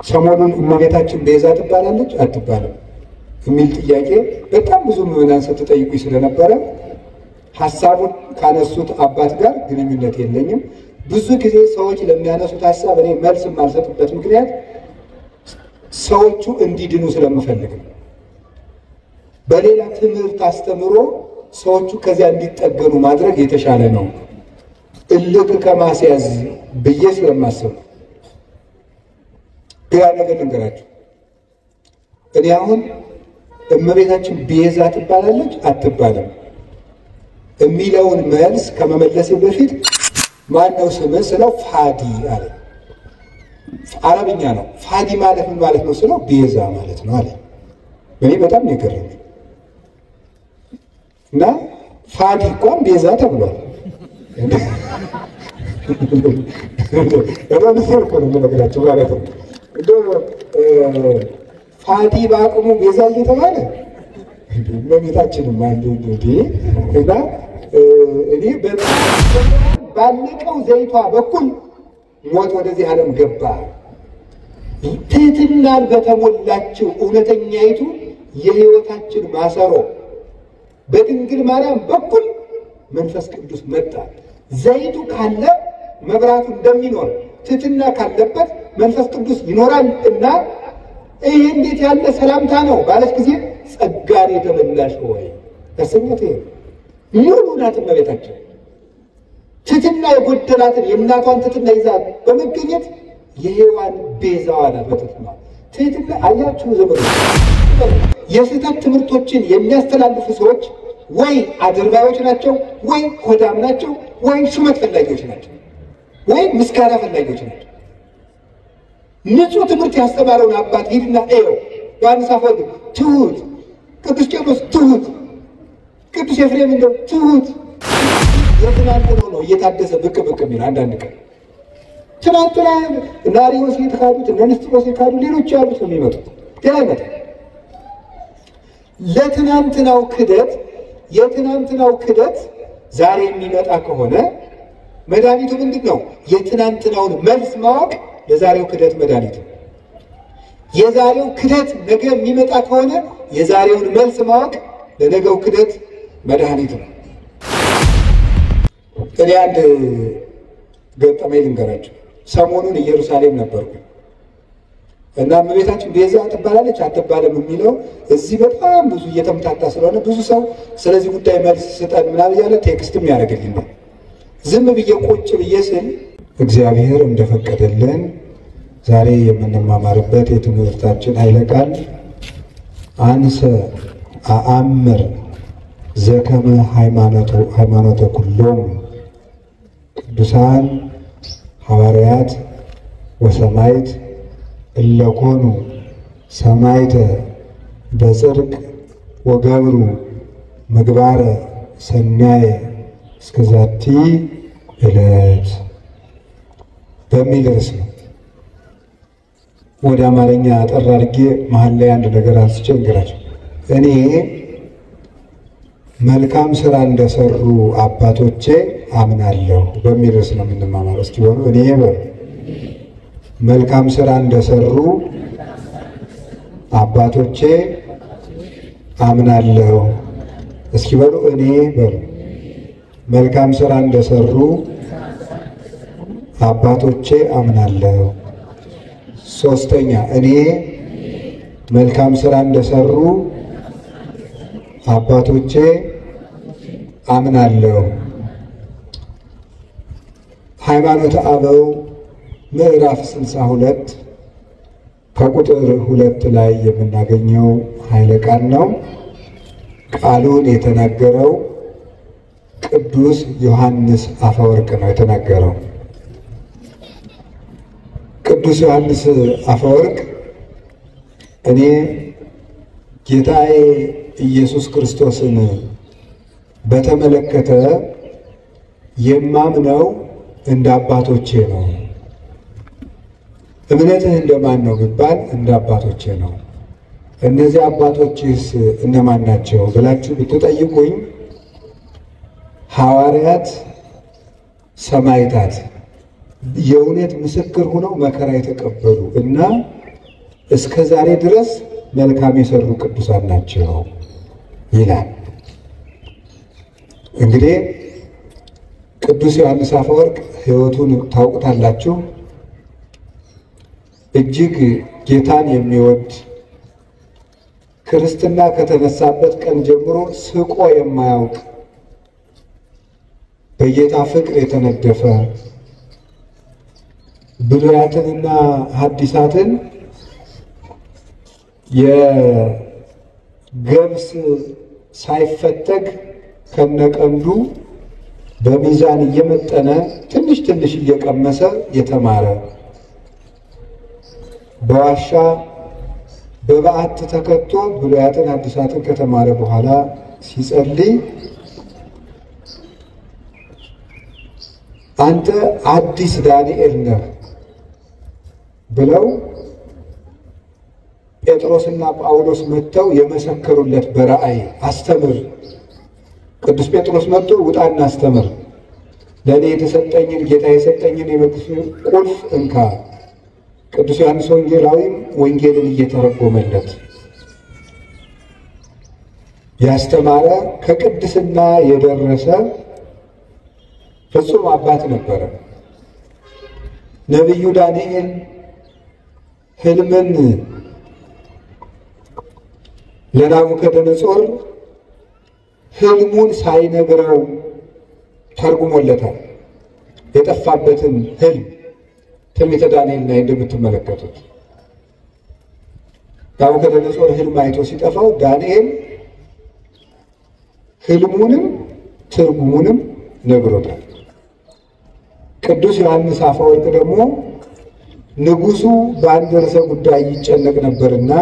ሰሞኑን እመቤታችን ቤዛ ትባላለች አትባልም የሚል ጥያቄ በጣም ብዙ ምዕመናን ስትጠይቁኝ ስለነበረ ሐሳቡን ካነሱት አባት ጋር ግንኙነት የለኝም። ብዙ ጊዜ ሰዎች ለሚያነሱት ሐሳብ እኔ መልስ የማልሰጥበት ምክንያት ሰዎቹ እንዲድኑ ስለምፈልግ ነው። በሌላ ትምህርት አስተምሮ ሰዎቹ ከዚያ እንዲጠገኑ ማድረግ የተሻለ ነው እልክ ከማስያዝ ብዬ ስለማስብ። ግራ ነገር ልንገራችሁ። እኔ አሁን እመቤታችን ቤዛ ትባላለች አትባልም የሚለውን መልስ ከመመለሴ በፊት ማነው ስምህ ስለው ፋዲ አለ። አረብኛ ነው። ፋዲ ማለት ምን ማለት ነው ስለው ቤዛ ማለት ነው አለ። እኔ በጣም የገረመኝ እና ፋዲ እንኳን ቤዛ ተብሏል። ነገራቸው ማለት ነው። ፋዲ በአቅሙ ቤዛ እየተባለ እመቤታችንም አንዱ እና እኔ ባለቀው ዘይቷ በኩል ሞት ወደዚህ ዓለም ገባ። ትሕትናን በተሞላችው እውነተኛይቱ የሕይወታችን ማሰሮ በድንግል ማርያም በኩል መንፈስ ቅዱስ መጣ። ዘይቱ ካለ መብራቱ እንደሚኖር ትሕትና ካለበት መንፈስ ቅዱስ ይኖራል እና ይህ እንዴት ያለ ሰላምታ ነው ባለች ጊዜ ጸጋን የተመላሽ ሆይ ተሰኘት። ሙሉ ናት እመቤታችን። ትሕትና የጎደላትን የእናቷን ትሕትና ይዛ በመገኘት የሔዋን ቤዛዋ ናት። በትሕትና ትሕትና አያችሁ ዘመዶች፣ የስህተት ትምህርቶችን የሚያስተላልፉ ሰዎች ወይ አድርባዮች ናቸው፣ ወይ ሆዳም ናቸው፣ ወይ ሹመት ፈላጊዎች ናቸው፣ ወይ ምስጋና ፈላጊዎች ናቸው። ንጹሕ ትምህርት ያስተማረውን አባት ሂድና እየው። ዮሐንስ አፈወርቅ ትሁት፣ ቅዱስ ቄርሎስ ትሁት፣ ቅዱስ ኤፍሬም እንደው ትሁት። የትናንት ነው እየታደሰ ብቅ ብቅ የሚል አንዳንድ ቀን ትናንትና እነ አርዮስ የተካዱት እነ ንስጥሮስ የካዱ ሌሎች ያሉት ነው የሚመጡት። ሌላ ይመጣል። ለትናንትናው ክደት የትናንትናው ክደት ዛሬ የሚመጣ ከሆነ መድኃኒቱ ምንድን ነው? የትናንትናውን መልስ ማወቅ ለዛሬው ክደት መድኃኒቱ። የዛሬው ክደት ነገ የሚመጣ ከሆነ የዛሬውን መልስ ማወቅ ለነገው ክደት መድኃኒቱ ነው። እኔ አንድ ገጠመኝ ልንገራችሁ። ሰሞኑን ኢየሩሳሌም ነበርኩ እና እመቤታችን ቤዛ ትባላለች አትባልም የሚለው እዚህ በጣም ብዙ እየተምታታ ስለሆነ ብዙ ሰው ስለዚህ ጉዳይ መልስ ስጠን ምናምን እያለ ቴክስትም ያደርግልኛል። ዝም ብዬ ቁጭ ብዬ ስል እግዚአብሔር እንደፈቀደልን ዛሬ የምንማማርበት የትምህርታችን ኃይለ ቃል አንሰ አአምር ዘከመ ሃይማኖተ ኩሎም ቅዱሳን ሐዋርያት ወሰማይት እለኮኑ ሰማይተ በጽድቅ ወገብሩ ምግባረ ሰናየ እስከዛቲ ዕለት በሚል ርዕስ ነው። ወደ አማርኛ አጠር አድርጌ መሀል ላይ አንድ ነገር አንስቼ እንገራቸው። እኔ መልካም ስራ እንደሰሩ አባቶቼ አምናለሁ በሚል ርዕስ ነው የምንማማረው። እስኪ በሉ እኔ በሉ መልካም ስራ እንደሰሩ አባቶቼ አምናለሁ። እስኪ በሉ እኔ በሉ መልካም ስራ እንደሰሩ አባቶቼ አምናለሁ። ሶስተኛ እኔ መልካም ስራ እንደሰሩ አባቶቼ አምናለሁ። ሃይማኖተ አበው ምዕራፍ 62 ከቁጥር 2 ላይ የምናገኘው ኃይለ ቃል ነው። ቃሉን የተናገረው ቅዱስ ዮሐንስ አፈወርቅ ነው የተናገረው። ቅዱስ ዮሐንስ አፈወርቅ እኔ ጌታዬ ኢየሱስ ክርስቶስን በተመለከተ የማምነው እንደ አባቶቼ ነው። እምነትህ እንደማን ነው ቢባል እንደ አባቶቼ ነው። እነዚህ አባቶችስ እነማን ናቸው ብላችሁ ብትጠይቁኝ ሐዋርያት፣ ሰማዕታት የእውነት ምስክር ሆነው መከራ የተቀበሉ እና እስከ ዛሬ ድረስ መልካም የሰሩ ቅዱሳን ናቸው ይላል። እንግዲህ ቅዱስ ዮሐንስ አፈወርቅ ሕይወቱን ታውቁታላችሁ። እጅግ ጌታን የሚወድ ክርስትና ከተነሳበት ቀን ጀምሮ ስቆ የማያውቅ በጌታ ፍቅር የተነደፈ ብሉያትንና ሐዲሳትን የገብስ ሳይፈተግ ከነቀንዱ በሚዛን እየመጠነ ትንሽ ትንሽ እየቀመሰ የተማረ በዋሻ በበዓት ተከቶ ብሉያትን ሐዲሳትን ከተማረ በኋላ ሲጸልይ አንተ አዲስ ዳንኤል ነህ ብለው ጴጥሮስና ጳውሎስ መጥተው የመሰከሩለት በራእይ አስተምር። ቅዱስ ጴጥሮስ መጥቶ ውጣና አስተምር፣ ለእኔ የተሰጠኝን ጌታ የሰጠኝን የመንግሥት ቁልፍ እንካ። ቅዱስ ዮሐንስ ወንጌላዊም ወንጌልን እየተረጎመለት ያስተማረ ከቅድስና የደረሰ ፍጹም አባት ነበረ። ነቢዩ ዳንኤል ሕልምን ለናቡከደነጾር ሕልሙን ሳይነግረው ተርጉሞለታል። የጠፋበትን ሕልም ትንቢተ ዳንኤል ላይ እንደምትመለከቱት ናቡከደነጾር ሕልም አይቶ ሲጠፋው ዳንኤል ሕልሙንም ትርጉሙንም ነግሮታል። ቅዱስ ዮሐንስ አፈወርቅ ደግሞ ንጉሡ በአንድ ርዕሰ ጉዳይ ይጨነቅ ነበርና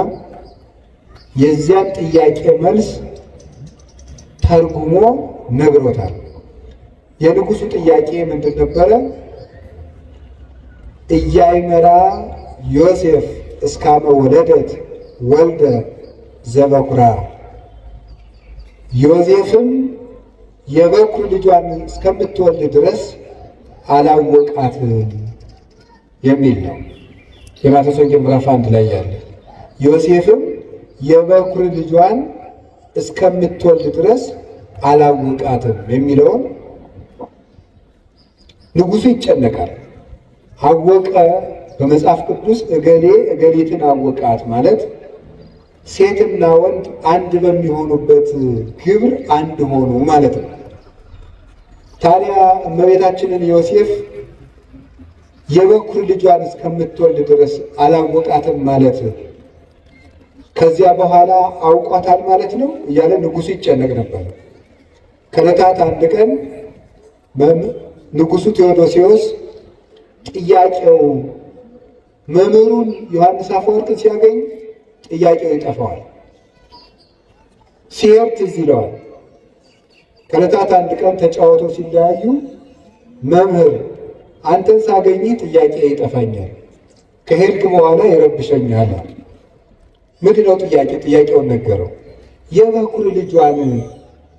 የዚያን ጥያቄ መልስ ተርጉሞ ነግሮታል። የንጉሡ ጥያቄ ምንድን ነበረ? ኢያእመራ ዮሴፍ እስካመ ወለደት ወልደ ዘበኩራ፣ ዮሴፍም የበኩር ልጇን እስከምትወልድ ድረስ አላወቃትም የሚል ነው። የማቴዎስ ወንጌል ምዕራፍ 1 ላይ ያለ ዮሴፍም የበኩር ልጇን እስከምትወልድ ድረስ አላወቃትም የሚለውን ንጉሡ ይጨነቃል። አወቀ በመጽሐፍ ቅዱስ እገሌ እገሊትን አወቃት ማለት ሴትና ወንድ አንድ በሚሆኑበት ግብር አንድ ሆኑ ማለት ነው። ታዲያ እመቤታችንን ዮሴፍ የበኩር ልጇን እስከምትወልድ ድረስ አላወቃትም ማለት ከዚያ በኋላ አውቋታል ማለት ነው እያለ ንጉሡ ይጨነቅ ነበር። ከዕለታት አንድ ቀን ንጉሡ ቴዎዶሲዎስ ጥያቄው መምህሩን ዮሐንስ አፈወርቅን ሲያገኝ ጥያቄው ይጠፋዋል። ሲሄድ ትዝ ይለዋል። ከዕለታት አንድ ቀን ተጫወተው ሲለያዩ መምህር አንተን ሳገኝ ጥያቄ ይጠፋኛል፣ ከሄድክ በኋላ ይረብሸኛል። ምንድን ነው ጥያቄውን ነገረው። የበኩር ልጇን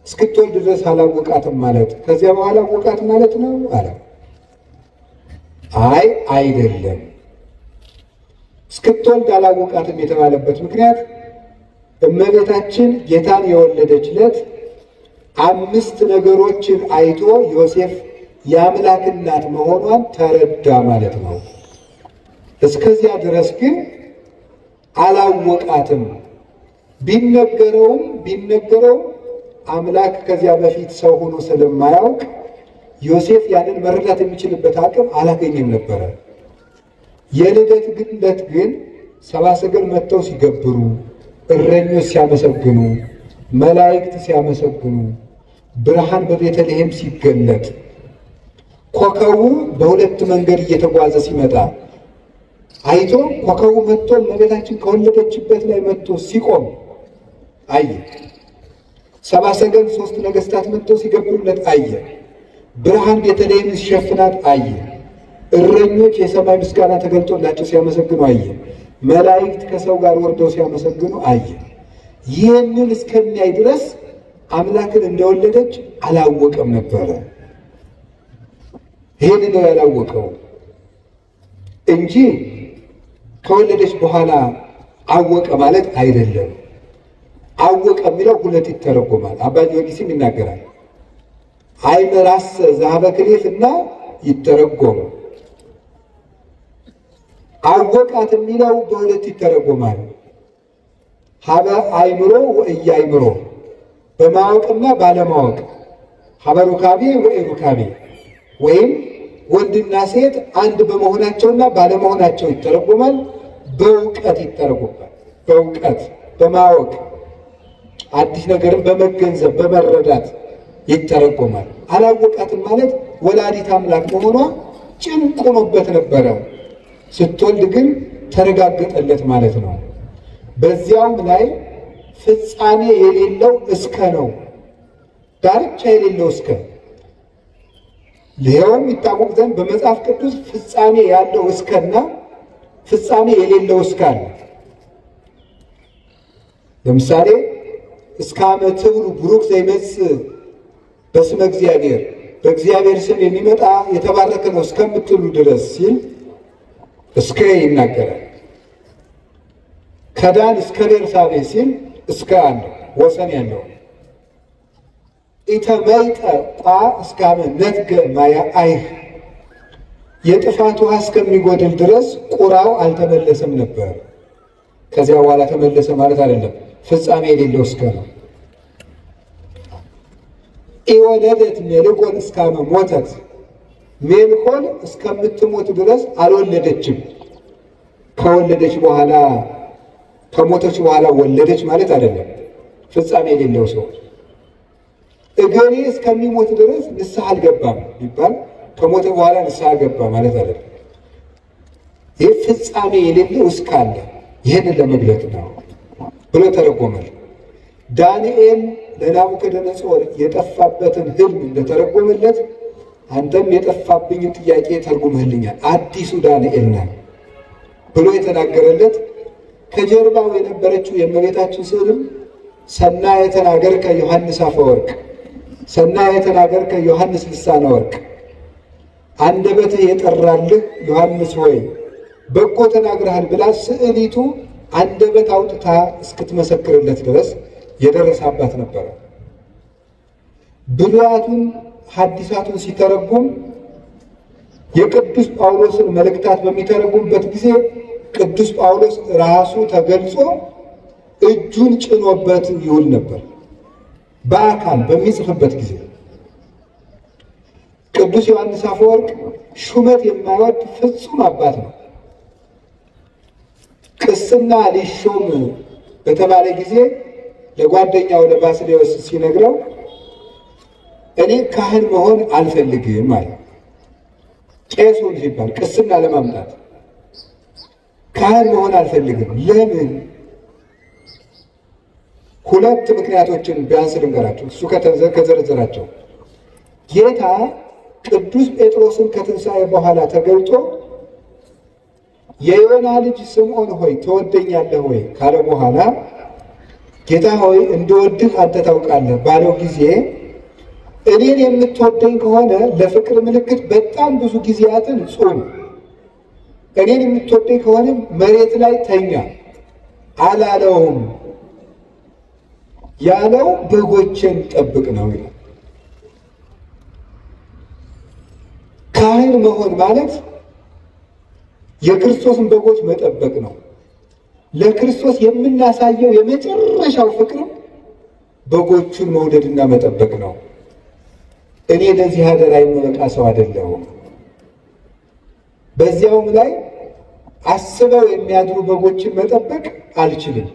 እስክትወልድ ድረስ አላወቃትም ማለት ከዚያ በኋላ አወቃት ማለት ነው አለ። አይ አይደለም፣ እስክትወልድ አላወቃትም የተባለበት ምክንያት እመቤታችን ጌታን የወለደች ዕለት 5 ነገሮችን አይቶ ዮሴፍ የአምላክ እናት መሆኗን ተረዳ ማለት ነው። እስከዚያ ድረስ ግን አላወቃትም። ቢነገረውም አምላክ ከዚያ በፊት ሰው ሆኖ ስለማያውቅ ዮሴፍ ያንን መረዳት የሚችልበት አቅም አላገኘም ነበረ። የልደት ዕለት ግን ሰብአ ሰገል መጥተው ሲገብሩ፣ እረኞች ሲያመሰግኑ፣ መላእክት ሲያመሰግኑ፣ ብርሃን በቤተልሔም ሲገለጥ፣ ኮከቡ በሁለት መንገድ እየተጓዘ ሲመጣ አይቶ ኮከቡ መጥቶ እመቤታችን ከወለደችበት ላይ መጥቶ ሲቆም አየ። ሰብአ ሰገል 3 ነገሥታት መጥተው ሲገብሩለት አየ። ብርሃን ቤተልሔምን ሲሸፍናት አየ። እረኞች የሰማይ ምስጋና ተገልጦላቸው ሲያመሰግኑ አየ። መላእክት ከሰው ጋር ወርደው ሲያመሰግኑ አየ። ይህንን እስከሚያይ ድረስ አምላክን እንደወለደች አላወቀም ነበረ። ይህን ነው ያላወቀው። እንጂ ከወለደች በኋላ አወቀ ማለት አይደለም። አወቀ የሚለው ሁለት ይተረጎማል። አባ ጊዮርጊስም ይናገራል። አይነ ራስ ዛሀበ ክሌፍ እና ይተረጎም። አወቃት የሚለው በሁለት ይተረጎማል። ሀበ አይምሮ ወእያይምሮ፣ በማወቅና ባለማወቅ። ሀበ ሩካቤ ወኢሩካቤ፣ ወይም ወንድና ሴት አንድ በመሆናቸውና ባለመሆናቸው ይተረጎማል። በእውቀት ይተረጎማል። በእውቀት በማወቅ አዲስ ነገርን በመገንዘብ በመረዳት ይተረጎማል። አላወቃትም ማለት ወላዲት አምላክ መሆኗ ጭንቅ ሆኖበት ነበረ። ስትወልድ ግን ተረጋገጠለት ማለት ነው። በዚያውም ላይ ፍጻሜ የሌለው እስከ ነው። ዳርቻ የሌለው እስከ ይኸውም ይታወቅ ዘንድ በመጽሐፍ ቅዱስ ፍጻሜ ያለው እስከና ፍጻሜ የሌለው እስከ አለ። ለምሳሌ እስከ አመ ትብሉ ቡሩክ ዘይመጽእ በስመ እግዚአብሔር፣ በእግዚአብሔር ስም የሚመጣ የተባረከ ነው እስከምትሉ ድረስ ሲል እስከ ይናገራል። ከዳን እስከ ቤርሳቤ ሲል እስከ አለ ወሰን ያለው። ኢተመይጠ ቋ እስከ አመ ነትገ ማየ አይህ፣ የጥፋት ውሃ እስከሚጎድል ድረስ ቁራው አልተመለሰም ነበር። ከዚያ በኋላ ተመለሰ ማለት አይደለም። ፍጻሜ የሌለው እስከ ነው። ኢወለደት ሜልኮል እስከ አመ ሞተት፣ ሜልኮል እስከምትሞት ድረስ አልወለደችም። ከወለደች በኋላ ከሞተች በኋላ ወለደች ማለት አይደለም። ፍጻሜ የሌለው ሰው እገሌ እስከሚሞት ድረስ ንስሐ አልገባም ቢባል ከሞተ በኋላ ንስሐ ገባ ማለት አይደለም። ይህ ፍጻሜ የሌለው እስካለ ይህንን ለመግለጥ ነው ብሎ ተረጎመል። ዳንኤል ለናቡከደነፆር የጠፋበትን ህልም እንደተረጎመለት አንተም የጠፋብኝን ጥያቄ ተርጉምህልኛል፣ አዲሱ ዳንኤል ነህ ብሎ የተናገረለት ከጀርባው የነበረችው የእመቤታችን ስዕልም ሰናየ ተናገርከ ዮሐንስ አፈወርቅ፣ ሰናየ ተናገርከ ዮሐንስ ልሳነ ወርቅ፣ አንደበትህ የጠራልህ ዮሐንስ ሆይ በጎ ተናግረሃል ብላ ስዕሊቱ አንደበት አውጥታ እስክትመሰክርለት ድረስ የደረሰ አባት ነበረ። ብሉያቱን ሐዲሳቱን ሲተረጉም የቅዱስ ጳውሎስን መልእክታት በሚተረጉምበት ጊዜ ቅዱስ ጳውሎስ ራሱ ተገልጾ እጁን ጭኖበት ይውል ነበር። በአካል በሚጽፍበት ጊዜ ቅዱስ ዮሐንስ አፈወርቅ ሹመት የማይወድ ፍጹም አባት ነው። ቅስና ሊሾም በተባለ ጊዜ ለጓደኛው ለባስልዮስ ሲነግረው እኔ ካህን መሆን አልፈልግም ማለት ቄሱን ሲባል ቅስና ለማምጣት ካህን መሆን አልፈልግም። ለምን? ሁለት ምክንያቶችን ቢያንስ ልንገራቸው። እሱ ከዘረዘራቸው ጌታ ቅዱስ ጴጥሮስን ከትንሣኤ በኋላ ተገልጦ የዮና ልጅ ስምዖን ሆይ ትወደኛለህ ወይ ካለ በኋላ ጌታ ሆይ እንደወድህ አንተ ታውቃለህ ባለው ጊዜ እኔን የምትወደኝ ከሆነ ለፍቅር ምልክት በጣም ብዙ ጊዜያትን ጾም፣ እኔን የምትወደኝ ከሆነ መሬት ላይ ተኛ አላለውም። ያለው በጎችን ጠብቅ ነው ይላል። ካህን መሆን ማለት የክርስቶስን በጎች መጠበቅ ነው። ለክርስቶስ የምናሳየው የመጨረሻው ፍቅር በጎቹን መውደድና መጠበቅ ነው። እኔ ለዚህ ሀገር የምበቃ ሰው አይደለሁም። በዚያውም ላይ አስበው የሚያድሩ በጎችን መጠበቅ አልችልም።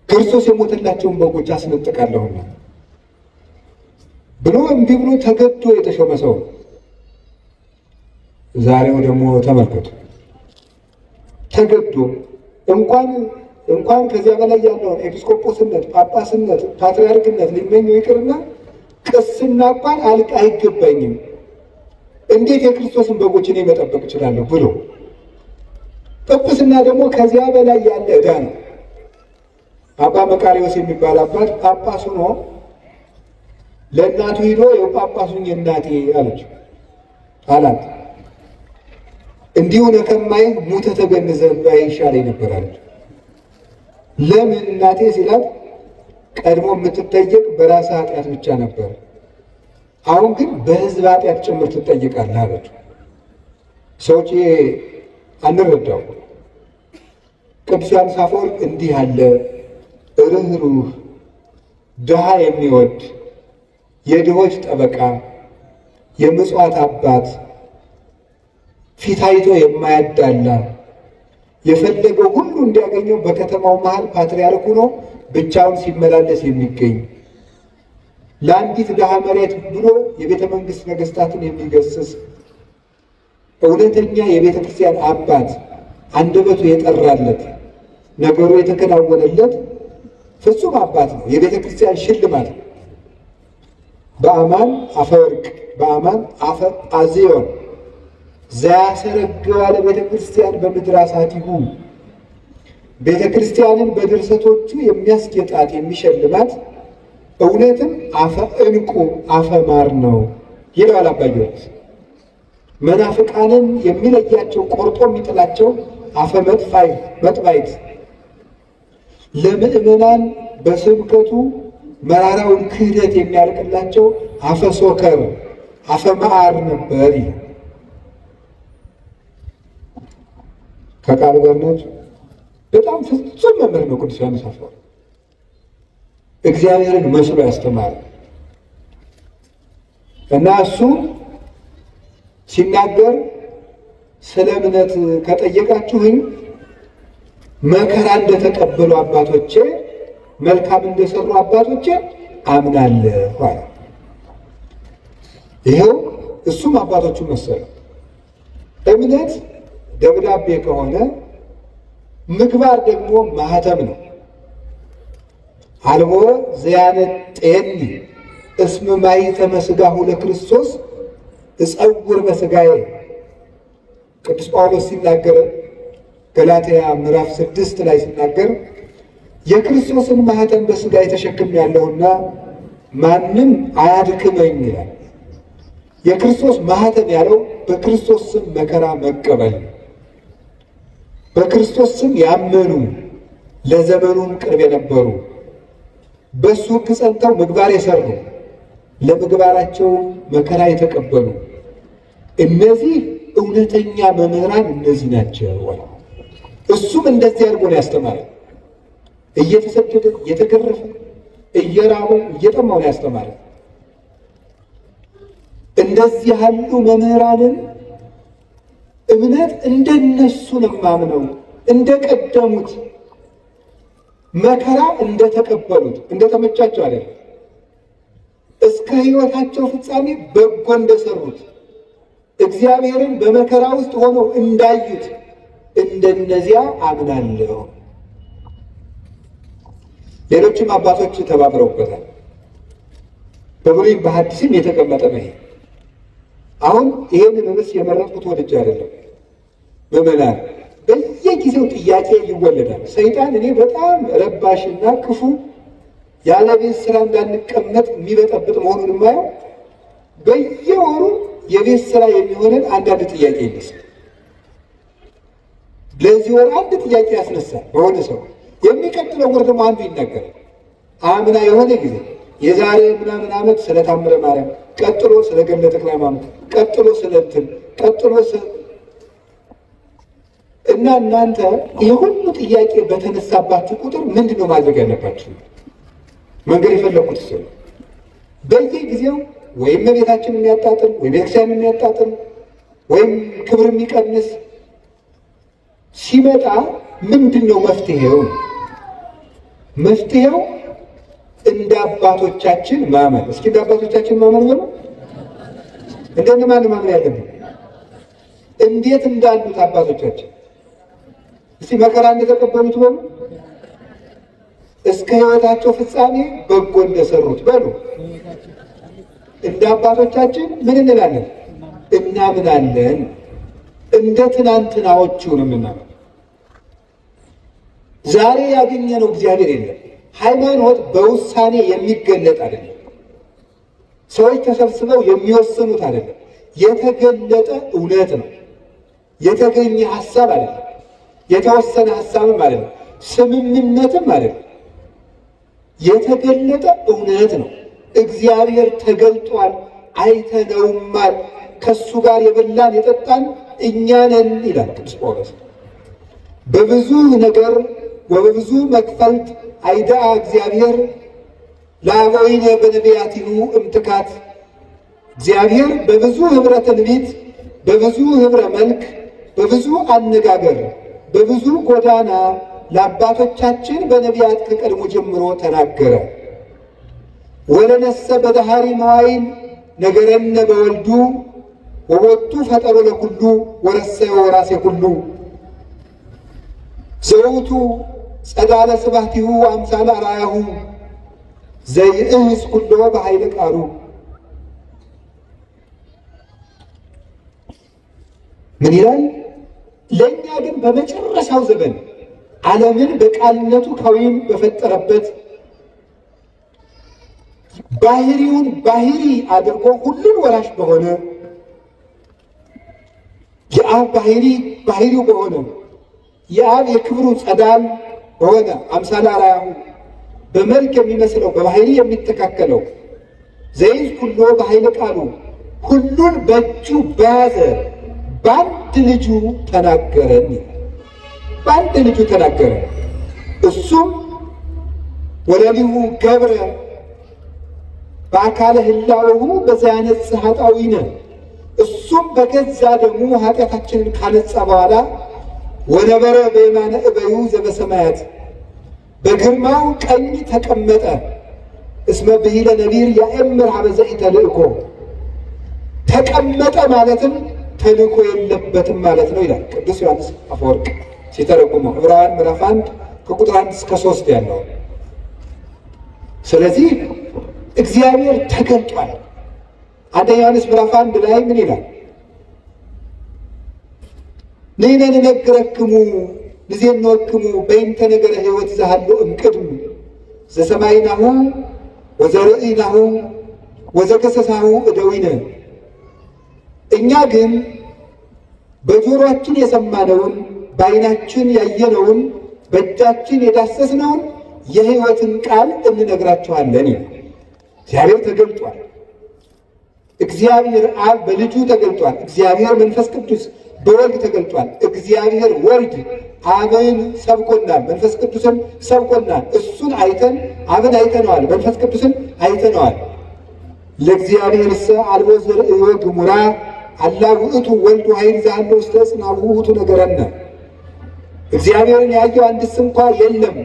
ክርስቶስ የሞተላቸውን በጎች አስነጥቃለሁና ብሎ እምቢ ብሎ ተገዶ የተሾመ ሰው። ዛሬው ደግሞ ተመልከቱ፣ ተገዶ እንኳን ከዚያ በላይ ያለውን ኤጲስቆጶስነት፣ ጳጳስነት፣ ፓትርያርክነት ሊመኘው ይቅርና ቅስና እንኳን አይገባኝም፣ እንዴት የክርስቶስን በጎች እኔ መጠበቅ እችላለሁ ብሎ ጵጵስና ደግሞ ከዚያ በላይ ያለ ዕዳ ነው። አባ መቃርዮስ የሚባል አባት ጳጳስ ሆኖ ለእናቱ ሂዶ የጳጳሱን እናቴ አለች አላት። እንዲሁ ከማይህ ሙተ ተገንዘብ ይሻለኝ ነበር አለች። ለምን እናቴ ሲላት ቀድሞ የምትጠየቅ በራስ ኃጢአት ብቻ ነበር፣ አሁን ግን በሕዝብ ኃጢአት ጭምር ትጠይቃለህ አለች። ሰዎች አንረዳው። ቅዱስ ዮሐንስ አፈወርቅ እንዲህ አለ ርኅሩህ፣ ድሃ የሚወድ የድሆች ጠበቃ፣ የምጽዋት አባት፣ ፊት አይቶ የማያዳላ የፈለገው ሁሉ እንዲያገኘው በከተማው መሃል ፓትርያርክ ሆኖ ብቻውን ሲመላለስ የሚገኝ ለአንዲት ድሃ መሬት ብሎ የቤተ መንግሥት ነገሥታትን የሚገስስ እውነተኛ የቤተ ክርስቲያን አባት፣ አንደበቱ የጠራለት ነገሩ የተከናወነለት ፍጹም አባት ነው። የቤተ ክርስቲያን ሽልማት ነው። በአማን አፈወርቅ በአማን አፈ አዝዮን ዘያሰረግባ ለቤተ ክርስቲያን በምድር አሳቲሁ፣ ቤተ ክርስቲያንን በድርሰቶቹ የሚያስጌጣት የሚሸልማት እውነትም አፈ ዕንቁ አፈ ማር ነው ይላል አባ ጊዮርጊስ። መናፍቃንን የሚለያቸው ቆርጦ የሚጥላቸው አፈ መጥባይት፣ ለምእመናን በስብከቱ መራራውን ክህደት የሚያልቅላቸው አፈ ሶከር አፈ መዓር ነበር ይላል። ከቃሉ ጋር ናቸው። በጣም ፍጹም መምህር ነው ቅዱስ ዮሐንስ አፈወርቅ። እግዚአብሔርን መስሎ ያስተማረ እና እሱ ሲናገር ስለ እምነት ከጠየቃችሁኝ መከራ እንደተቀበሉ አባቶቼ መልካም እንደሰሩ አባቶቼ አምናለሁ አለ። ይኸው እሱም አባቶቹ መሰለ። እምነት ደብዳቤ ከሆነ ምግባር ደግሞ ማህተም ነው። አልቦ ዘያነጤኒ እስመ ማኅተመ ሥጋሁ ለክርስቶስ እጸውር በሥጋዬ። ቅዱስ ጳውሎስ ሲናገር ገላትያ ምዕራፍ 6 ላይ ሲናገር የክርስቶስን ማህተም በሥጋ የተሸክም ያለውና ማንም አያድክመኝ ይላል። የክርስቶስ ማህተም ያለው በክርስቶስ ስም መከራ መቀበል፣ በክርስቶስ ስም ያመኑ ለዘመኑም ቅርብ የነበሩ በሱ ሕግ ጸንተው ምግባር የሰሩ ለምግባራቸው መከራ የተቀበሉ እነዚህ እውነተኛ መምህራን እነዚህ ናቸው። እሱም እንደዚህ አድርጎ ነው ያስተማረው። እየተሰደደ እየተገረፈ እየራበው እየጠማው ነው ያስተማረው። እንደዚህ ያሉ መምህራንን እምነት እንደነሱ ነው የማምነው፣ እንደቀደሙት መከራ እንደተቀበሉት እንደተመቻቸው አይደለም፣ እስከ ሕይወታቸው ፍጻሜ በጎ እንደሰሩት እግዚአብሔርን በመከራ ውስጥ ሆነው እንዳዩት እንደነዚያ አምናለሁ። ሌሎችም አባቶች ተባብረውበታል። በብሉይም በሐዲስም የተቀመጠ ነው። አሁን ይሄንን ርዕስ የመረጥኩት ወድጄ አይደለም። ምዕመናን በየጊዜው ጥያቄ ይወለዳል። ሰይጣን እኔ በጣም ረባሽና ክፉ ያለ ቤት ስራ እንዳንቀመጥ የሚበጠብጥ መሆኑን የማየው በየወሩ የቤት ስራ የሚሆንን አንዳንድ ጥያቄ ይነሳል። ለዚህ ወር አንድ ጥያቄ ያስነሳል በሆነ ሰው፣ የሚቀጥለው ወር ደግሞ አንዱ ይናገራል። አምና የሆነ ጊዜ የዛሬ ምናምን ዓመት ስለ ታምረ ማርያም፣ ቀጥሎ ስለ ገድለ ተክለ ሃይማኖት፣ ቀጥሎ ስለ እንትን፣ ቀጥሎ እና እናንተ የሁሉ ጥያቄ በተነሳባችሁ ቁጥር ምንድን ነው ማድረግ ያለባችሁ? መንገድ የፈለኩት እሱ ነው። በየጊዜው ወይም ቤታችን የሚያጣጥል ወይም ቤተክርስቲያን የሚያጣጥል ወይም ክብር የሚቀንስ ሲመጣ ምንድን ነው መፍትሄው? መፍትሄው እንደ አባቶቻችን ማመን። እስኪ እንደ አባቶቻችን ማመን ነው። እንደነማን ማመን ያለብን? እንዴት እንዳሉት አባቶቻችን። እስቲ መከራ እንደተቀበሉት በሉ፣ እስከ ሕይወታቸው ፍጻሜ በጎ እንደሰሩት በሉ። እንደ አባቶቻችን ምን እንላለን? እናምናለን። እንደ ትናንትናዎቹ ነው የምናምነው። ዛሬ ያገኘነው እግዚአብሔር የለም። ሃይማኖት በውሳኔ የሚገለጥ አይደለም። ሰዎች ተሰብስበው የሚወስኑት አይደለም። የተገለጠ እውነት ነው። የተገኘ ሐሳብ አይደለም። የተወሰነ ሐሳብም ማለት ነው። ስምምነትም ማለት ነው። የተገለጠ እውነት ነው። እግዚአብሔር ተገልጧል፣ አይተነውማል። ከሱ ጋር የበላን የጠጣን እኛ ነን ይላል ቅዱስ ጳውሎስ። በብዙ ነገር ወበብዙ መክፈልት አይዳአ እግዚአብሔር ለአበዊነ በነቢያቲሁ እምትካት። እግዚአብሔር በብዙ ኅብረ ትንቢት፣ በብዙ ኅብረ መልክ፣ በብዙ አነጋገር፣ በብዙ ጎዳና ለአባቶቻችን በነቢያት ከቀድሞ ጀምሮ ተናገረ። ወለነሰ በዳህሪ መዋዕል ነገረነ በወልዱ ወቦቱ ፈጠሮ ለኩሉ ወረሰዮ ወራሴ ኩሉ ዘውቱ ጸዳለ ስባቲሁ አምሳለ አርአያሁ ዘይእህዝ ኩሎ በኃይለ ቃሉ። ምን ይላል? ለእኛ ግን በመጨረሻው ዘመን ዓለምን በቃልነቱ ከዊም በፈጠረበት ባህሪውን ባህሪ አድርጎ ሁሉን ወራሽ በሆነ የአብ ባህሪው በሆነ የአብ የክብሩ ጸዳል በሆነ አምሳለ አርአያሁ በመልክ የሚመስለው በባህሪ የሚተካከለው ዘይዝ ኩሎ በኃይለ ቃሉ ሁሉን በእጁ በያዘ በአንድ ልጁ ተናገረን። በአንድ ልጁ ተናገረ። እሱም ወለሊሁ ገብረ በአካለ ህላዌሁ በዘያነጽ ኃጣውኢነ። እሱም በገዛ ደሙ ኃጢአታችንን ካነጻ በኋላ ወነበረ በየማነ እበዩ ዘበሰማያት በግርማው ቀኝ ተቀመጠ። እስመ ብሂለ ነቢር ያእምር ሀበ ዘኢተልእኮ። ተቀመጠ ማለትም ተልእኮ የለበትም ማለት ነው ይላል ቅዱስ ዮሐንስ አፈወርቅ ሲተረጉመው ዕብራውያን ምዕራፍ 1 ከቁጥር 1 እስከ 3 ያለው። ስለዚህ እግዚአብሔር ተገልጧል። አንደኛ ዮሐንስ ምዕራፍ 1 ላይ ምን ይላል? ንሕነ ንነግረክሙ ንዜንወክሙ በይንተ ነገረ ሕይወት ዘሃሎ እምቅድም ዘሰማይናሁ ወዘርእይናሁ ወዘገሰሳሁ እደዊነ። እኛ ግን በጆሮአችን የሰማነውን በዓይናችን ያየነውን በእጃችን የዳሰስነውን የሕይወትን ቃል እንነግራችኋለን። እግዚአብሔር ተገልጧል። እግዚአብሔር አብ በልጁ ተገልጧል። እግዚአብሔር መንፈስ ቅዱስ በወልድ ተገልጧል። እግዚአብሔር ወልድ አብን ሰብኮናል፣ መንፈስ ቅዱስን ሰብኮናል። እሱን አይተን አብን አይተነዋል፣ መንፈስ ቅዱስን አይተነዋል። ለእግዚአብሔር ሰ አልቦ ዘርእዮ ግሙራ አላ ውእቱ ወልድ ኃይል ዘሃሎ ውስተ ጽንዐ ውእቱ ነገረነ። እግዚአብሔርን ያየው አንድስ እንኳ የለም፣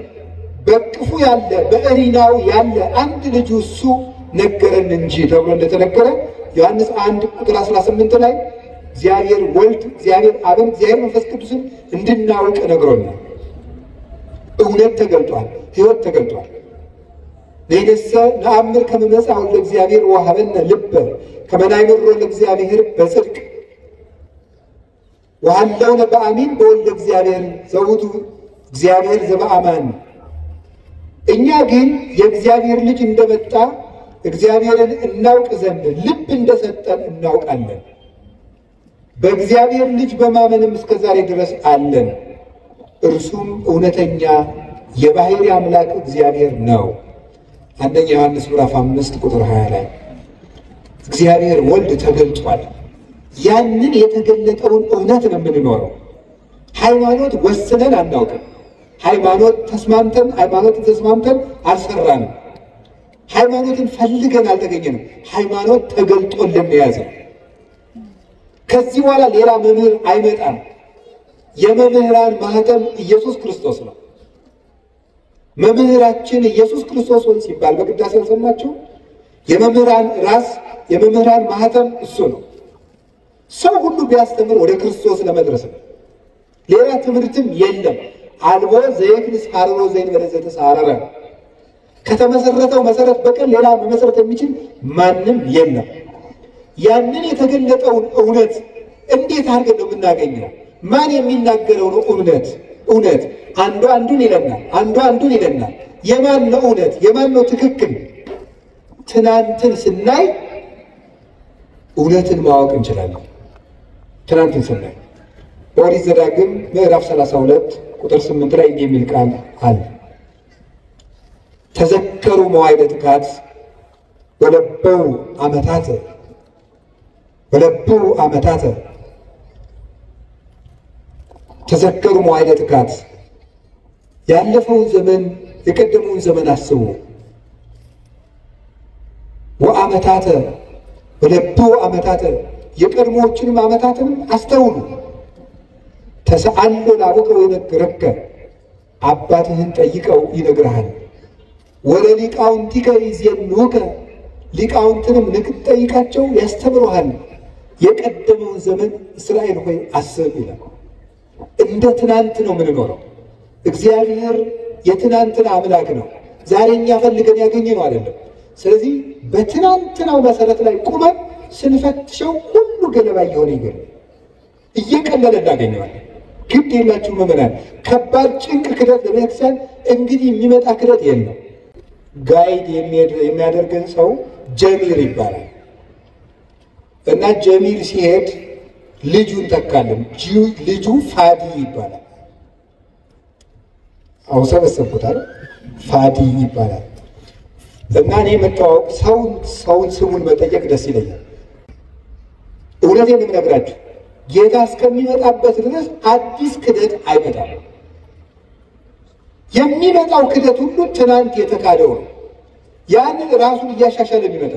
በቅፉ ያለ በእሪናው ያለ አንድ ልጁ እሱ ነገረን እንጂ ተብሎ እንደተነገረ ዮሐንስ 1 ቁጥር 18 ላይ እግዚአብሔር ወልድ እግዚአብሔር አብን እግዚአብሔር መንፈስ ቅዱስን እንድናውቅ ነግሮናል። እውነት ተገልጧል፣ ሕይወት ተገልጧል። ነይነሰ ነአምር ከመ መጽአ ወልደ እግዚአብሔር ወሀበነ ልበ ከመ ናይምሮ ለእግዚአብሔር በጽድቅ ወሀለውነ በአሚን በወልደ እግዚአብሔር ዘውቱ እግዚአብሔር ዘበአማን። እኛ ግን የእግዚአብሔር ልጅ እንደመጣ እግዚአብሔርን እናውቅ ዘንድ ልብ እንደሰጠን እናውቃለን። በእግዚአብሔር ልጅ በማመንም እስከ ዛሬ ድረስ አለን። እርሱም እውነተኛ የባሕርይ አምላክ እግዚአብሔር ነው። አንደኛ ዮሐንስ ምዕራፍ 5 ቁጥር 20 ላይ እግዚአብሔር ወልድ ተገልጧል። ያንን የተገለጠውን እውነት ነው የምንኖረው። ሃይማኖት ወስነን አናውቅም። ሃይማኖት ተስማምተን አልሰራንም። ሃይማኖትን ፈልገን አልተገኘንም። ሃይማኖት ተገልጦልን የያዘው። ከዚህ በኋላ ሌላ መምህር አይመጣም። የመምህራን ማህተም ኢየሱስ ክርስቶስ ነው። መምህራችን ኢየሱስ ክርስቶስ ሆይ ሲባል በቅዳሴ ያልሰማችሁ የመምህራን ራስ የመምህራን ማህተም እሱ ነው። ሰው ሁሉ ቢያስተምር ወደ ክርስቶስ ለመድረስ ነው። ሌላ ትምህርትም የለም። አልቦ ዘይክንስ ሐረሮ ዘይንበለ ዘተሳረረ። ከተመሰረተው መሰረት በቀር ሌላ መመሰረት የሚችል ማንም የለም። ያንን የተገለጠውን እውነት እንዴት አድርገን ነው የምናገኘው? ማን የሚናገረው ነው እውነት? እውነት አንዱ አንዱን ይለናል፣ አንዱ አንዱን ይለናል። የማን ነው እውነት? የማን ነው ትክክል? ትናንትን ስናይ እውነትን ማወቅ እንችላለን። ትናንትን ስናይ ኦሪት ዘዳግም ምዕራፍ 32 ቁጥር 8 ላይ እንዲህ የሚል ቃል አለ። ተዘከሩ መዋዕለ ትካት ወለበው ዓመታተ ተዘከሩ መዋዕለ ትካት፣ ያለፈውን ዘመን የቀደመውን ዘመን አስቡ። ወዓመታተ ወለበው ዓመታተ፣ የቀድሞዎችንም ዓመታትንም አስተውሉ። ተሰአሎ ላቡከ ወይነግረከ፣ አባትህን ጠይቀው ይነግርሃል። ወለሊቃውንቲከ ይዜኑከ፣ ሊቃውንትንም ንክትጠይቃቸው ያስተምሩሃል። የቀደመውን ዘመን እስራኤል ሆይ አስብ ይላል። እንደ ትናንት ነው የምንኖረው። እግዚአብሔር የትናንትና አምላክ ነው። ዛሬ እኛ ፈልገን ያገኘነው አይደለም። ስለዚህ በትናንትናው መሰረት ላይ ቁመን ስንፈትሸው ሁሉ ገለባ እየሆነ ይገኛል፣ እየቀለለ እናገኘዋለን። ግድ የላችሁ ምዕመናን፣ ከባድ ጭንቅ ክደት ለቤተክርስቲያን እንግዲህ የሚመጣ ክደት የለም። ጋይድ የሚያደርገን ሰው ጀሚል ይባላል እና ጀሚል ሲሄድ ልጁን ተካለም። ልጁ ፋዲ ይባላል። አሁን ሰበሰብኩታል። ፋዲ ይባላል እና እኔ መታወቅ ሰውን ስሙን መጠየቅ ደስ ይለኛል። እውነቴን የምነግራችሁ ጌታ እስከሚመጣበት ድረስ አዲስ ክደት አይመጣም። የሚመጣው ክደት ሁሉ ትናንት የተካደው ነው። ያንን ራሱን እያሻሻለ የሚመጣ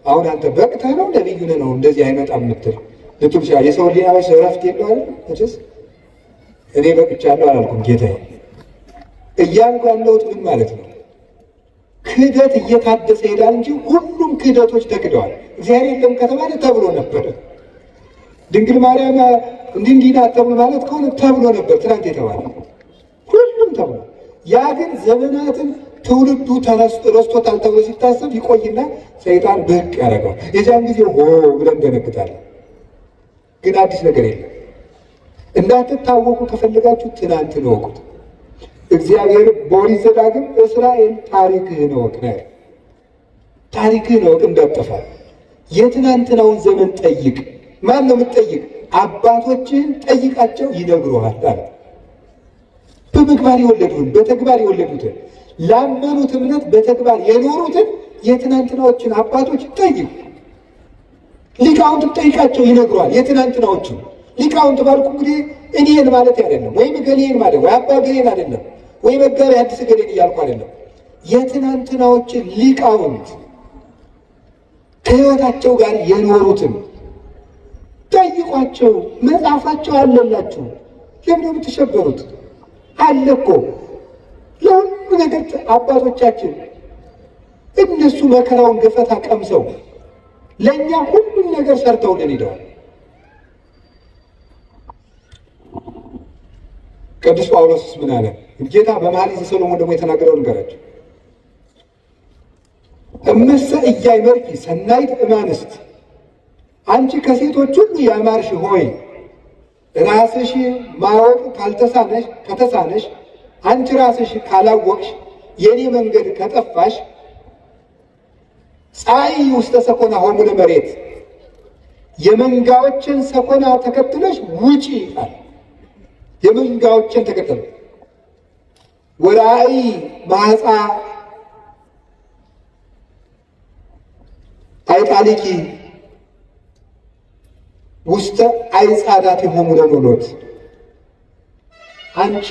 አሁን አንተ በቅተህ ነው ነቢዩ ነው እንደዚህ አይመጣም የምትል ልትል ይችላል። የሰው ሊናበሽ እረፍት የለው አይደል? እችስ እኔ በቅቻለሁ አላልኩም። ጌታዬ እያልኩ ያለሁት ምን ማለት ነው? ክህደት እየታደሰ ሄዳል እንጂ ሁሉም ክህደቶች ተክደዋል። እግዚአብሔር የለም ከተባለ ተብሎ ነበር። ድንግል ማርያም እንዲህ ናት ተብሎ ማለት ከሆነ ተብሎ ነበር። ትናንት የተባለ ሁሉም ተብሎ፣ ያ ግን ዘመናትን ትውልዱ ረስቶታል ተብሎ ሲታሰብ ይቆይና ሰይጣን ብቅ ያደርገዋል። የዚያን ጊዜ ሆ ብለን እንደነግጣለን። ግን አዲስ ነገር የለም። እንዳትታወቁ ከፈለጋችሁ ትናንትን እወቁት። እግዚአብሔር በኦሪት ዘዳግም እስራኤል ታሪክህን እወቅ ነው። ታሪክህን እወቅ እንዳትጠፋ። የትናንትናውን ዘመን ጠይቅ። ማን ነው የምትጠይቅ? አባቶችህን ጠይቃቸው ይነግሩሃል አለ። በምግባር የወለዱትን በተግባር የወለዱትን ላመኑት እምነት በተግባር የኖሩትን የትናንትናዎችን አባቶች ጠይቁ። ሊቃውንት ጠይቃቸው ይነግሩሃል። የትናንትናዎችን ሊቃውንት ባልኩ እንግዲህ እኔን ማለት አይደለም፣ ወይም ገሌን ማለት ወይ አባ ገሌን አይደለም፣ ወይ መጋቢ አዲስ ገሌን እያልኩ አይደለም። የትናንትናዎችን ሊቃውንት ከሕይወታቸው ጋር የኖሩትን ጠይቋቸው። መጽሐፋቸው አለላችሁ። ለምን ነው የምትሸበሩት? አለ እኮ ለሁሉ ነገር አባቶቻችን እነሱ መከራውን ገፈታ ቀምሰው ለእኛ ሁሉም ነገር ሰርተውልን ሄደዋል። ቅዱስ ጳውሎስስ ምን አለ? ጌታ በመኃልየ ሰሎሞን ደግሞ የተናገረው ንገራቸው። እመሰ ኢያእመርኪ ሰናይት እማንስት፣ አንቺ ከሴቶች ሁሉ ያማርሽ ሆይ ራስሽ ማወቅ ከተሳነሽ፣ አንቺ ራስሽ ካላወቅሽ፣ የኔ መንገድ ከጠፋሽ፣ ፀሐይ ውስተ ሰኮና ሆሙ ለመሬት፣ የመንጋዎችን ሰኮና ተከትለሽ ውጪ አለ። የመንጋዎችን ተከተለ። ወራእይ ማሕፃ አይጣሊኪ ውስተ አይጻዳት የሆሙ ለኖሎት፣ አንቺ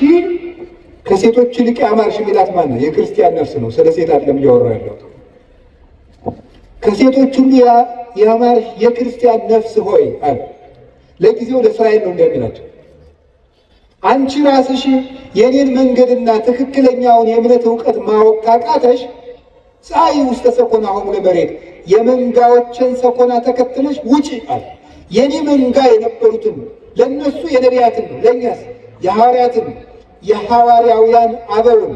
ከሴቶች ይልቅ ያማርሽ የሚላት ማን ነው? የክርስቲያን ነፍስ ነው። ስለ ሴት አይደለም እያወራ ያለው። ከሴቶች ሁሉ ያማርሽ የክርስቲያን ነፍስ ሆይ አለ። ለጊዜው ለእስራኤል ነው እንደሚላቸው። አንቺ ራስሽ የኔን መንገድና ትክክለኛውን የእምነት ዕውቀት ማወቅ ካቃተሽ፣ ፀሐይ ውስተ ሰኮና ሆሙ ለመሬት፣ የመንጋዎችን ሰኮና ተከትለሽ ውጪ አለ። የኔ መንጋ የነበሩትን ለነሱ የነቢያትን ነው፣ ለእኛስ የሐዋርያትን የሐዋርያውያን አበውን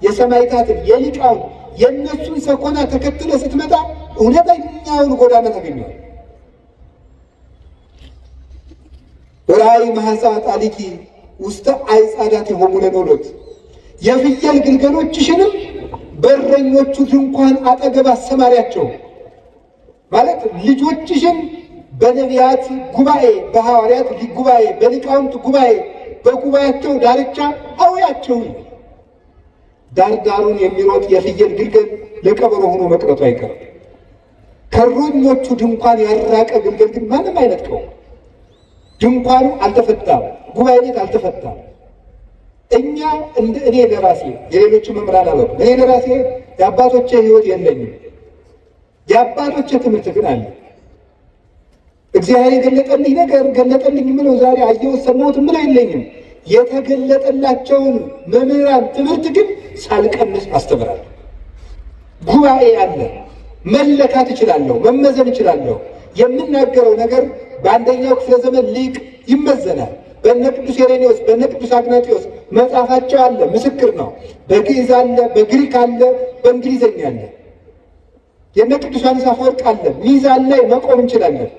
የሰማዕታትን የሊቃውን የእነሱን ሰኮና ተከትለ ስትመጣ እውነተኛውን ጎዳና ታገኘዋል። ወራእይ ማሕፃ ጣሊኪ ውስተ አይጻዳት የሆሙ ለኖሎት፣ የፍየል ግልገሎችሽንም በእረኞቹ ድንኳን አጠገብ አሰማሪያቸው ማለት ልጆችሽን በነቢያት ጉባኤ፣ በሐዋርያት ጉባኤ፣ በሊቃውንት ጉባኤ በጉባኤያቸው ዳርቻ አውያቸውን ዳርዳሩን የሚሮጥ የፍየል ግልገል ለቀበሮ ሆኖ መቅረቱ አይቀርም። ከእረኞቹ ድንኳን ያራቀ ግልገል ግን ማንም አይነጥቀውም። ድንኳኑ አልተፈታም፣ ጉባኤ ቤት አልተፈታም። እኛ እንደ እኔ ለራሴ የሌሎቹ መምህራን አበሩ እኔ ለራሴ የአባቶቼ ሕይወት የለኝም፣ የአባቶቼ ትምህርት ግን አለ። እግዚአብሔር የገለጠልኝ ነገር ገለጠልኝ ምለው ዛሬ አየሁት ሰማሁት ምለው የለኝም። የተገለጠላቸውን መምህራን ትምህርት ግን ሳልቀንስ አስተምራለሁ። ጉባኤ አለ፣ መለካት እችላለሁ፣ መመዘን እችላለሁ። የምናገረው ነገር በአንደኛው ክፍለ ዘመን ሊቅ ይመዘናል። በእነ ቅዱስ ሄሬኔዎስ በእነ ቅዱስ አግናጢዎስ መጽሐፋቸው አለ፣ ምስክር ነው። በግዕዝ አለ፣ በግሪክ አለ፣ በእንግሊዝኛ አለ። የእነ ቅዱስ ዮሐንስ አፈወርቅ አለ። ሚዛን ላይ መቆም እንችላለን።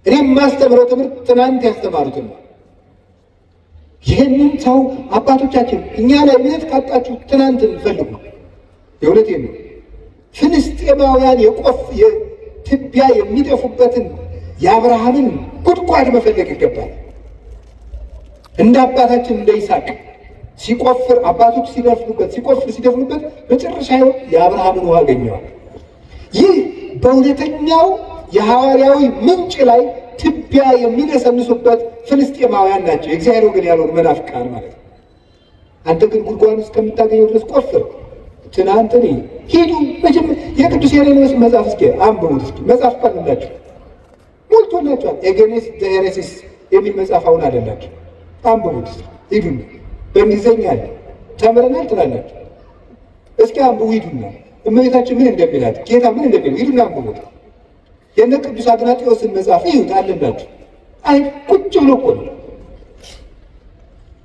እኔም የማስተምረው ትምህርት ትናንት ያስተማሩትን ነው። ይህንን ሰው አባቶቻችን እኛ ላይ እምነት ካጣችሁ ትናንት ፈልጉ። የእውነቴን ነው። ፍልስጤማውያን ትቢያ የሚደፉበትን የአብርሃምን ጉድጓድ መፈለግ ይገባል። እንደ አባታችን እንደ ይስሐቅ ሲቆፍር አባቶች ሲደፍኑበት መጨረሻ የአብርሃምን ውሃ አገኘዋል። ይህ በእውነተኛው የሐዋርያዊ ምንጭ ላይ ትቢያ የሚነሰንሱበት ፍልስጤማውያን ናቸው። የእግዚአብሔር ወገን ያልሆኑ መናፍቃን ማለት ነው። አንተ ግን ጉድጓድ እስከምታገኘው ድረስ ቆፍር። ትናንት ሂዱ የቅዱስ ሄሬኔዎስ መጽሐፍ እስኪ አንብቡት። እስኪ መጽሐፍ ካላችሁ ሞልቶላችኋል። ኤጌኔስ ዘሄሬሲስ የሚል መጽሐፍ አሁን አለላችሁ፣ አንብቡት። ሂዱ በእንግሊዝኛ አለ፣ ተምረናል ትላላችሁ። እስኪ አንብቡ ሂዱና እመቤታችን ምን እንደሚላት ጌታ ምን እንደሚል ሂዱና አንብቡት። የእነ ቅዱስ አግናጢዎስን መጽሐፍ ይሁት አለላችሁ። አይ ቁጭ ብሎ እኮ ነው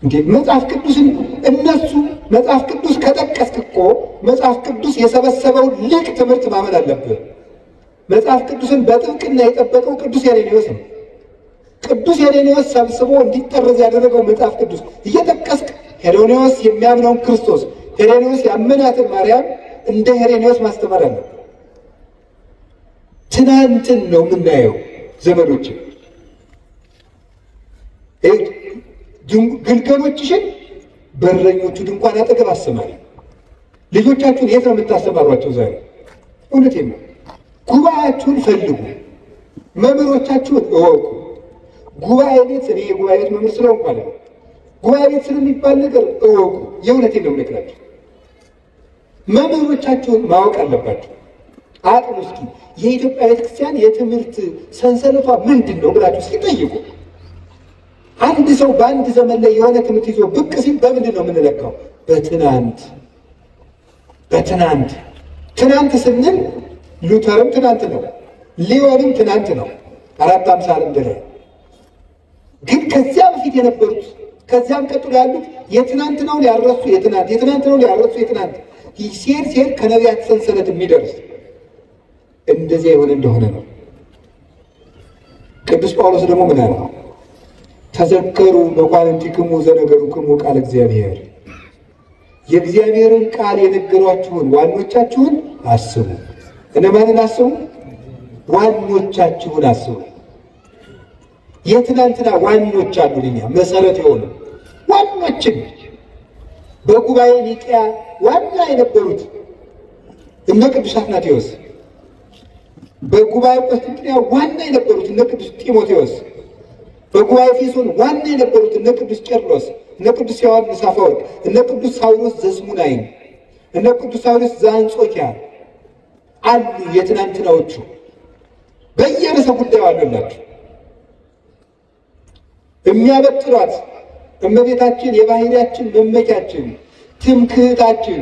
እንዴ መጽሐፍ ቅዱስን እነሱ መጽሐፍ ቅዱስ ከጠቀስክ እኮ መጽሐፍ ቅዱስ የሰበሰበውን ሊቅ ትምህርት ማመን አለብህ። መጽሐፍ ቅዱስን በጥብቅና የጠበቀው ቅዱስ ሄሬኔዎስ ነው። ቅዱስ ሄሬኔዎስ ሰብስቦ እንዲጠረዝ ያደረገው መጽሐፍ ቅዱስ እየጠቀስክ ሄሬኔዎስ የሚያምነውን ክርስቶስ፣ ሄሬኔዎስ ያመናትን ማርያም እንደ ሄሬኔዎስ ማስተማር አለብህ። ትናንትን ነው የምናየው ዘመዶች። ግልገሎችሽን በረኞቹ ድንኳን አጠገብ አሰማሪ። ልጆቻችሁን የት ነው የምታሰማሯቸው ዛሬ? እውነቴን ነው። ጉባኤያችሁን ፈልጉ፣ መምህሮቻችሁን እወቁ። ጉባኤ ቤት እኔ የጉባኤ ቤት መምህር ስለሆንኩ አለ ጉባኤ ቤት ስለሚባል ነገር እወቁ። የእውነቴን ነው የምነግራችሁ። መምህሮቻችሁን ማወቅ አለባችሁ። አጥኑ እስኪ የኢትዮጵያ ቤተክርስቲያን የትምህርት ሰንሰለቷ ምንድን ነው ብላችሁ እስኪ ጠይቁ። አንድ ሰው በአንድ ዘመን ላይ የሆነ ትምህርት ይዞ ብቅ ሲል በምንድን ነው የምንለካው? ትናንት ስንል ሉተርም ትናንት ነው፣ ሊዮንም ትናንት ነው፣ 450 ድረስ። ግን ከዚያ በፊት የነበሩት ከዚያም ቀጥሎ ያሉት የትናንትናውን ያረሱ የትናንትናውን ያረሱ ሲሄድ ከነቢያት ሰንሰለት የሚደርስ እንደዚያ የሆነ እንደሆነ ነው። ቅዱስ ጳውሎስ ደግሞ ምን አለ? ተዘከሩ መኳንንቲክሙ ዘነገሩክሙ ቃል እግዚአብሔር። የእግዚአብሔርን ቃል የነገሯችሁን ዋኖቻችሁን አስቡ። እነማንን አስቡ? ዋኖቻችሁን አስቡ። የትናንትና ዋኖች አሉ፣ እኛ መሰረት የሆኑ ዋኖችን በጉባኤ ኒቅያ ዋና የነበሩት እነ ቅዱስ አትናቴዎስ፣ በጉባኤ ቆስጥንጥንያ ዋና የነበሩት እነ ቅዱስ ጢሞቴዎስ፣ በጉባኤ ኤፌሶን ዋና የነበሩት እነ ቅዱስ ቄርሎስ፣ እነ ቅዱስ ዮሐንስ አፈወርቅ፣ እነ ቅዱስ ሳዊሮስ ዘስሙናይን፣ እነ ቅዱስ ሳዊሮስ ዘአንጾኪያ አሉ። የትናንትናዎቹ በየርዕሰ ጉዳዩ አሉላችሁ። የሚያበጥሯት እመቤታችን የባህሪያችን መመኪያችን፣ ትምክህታችን፣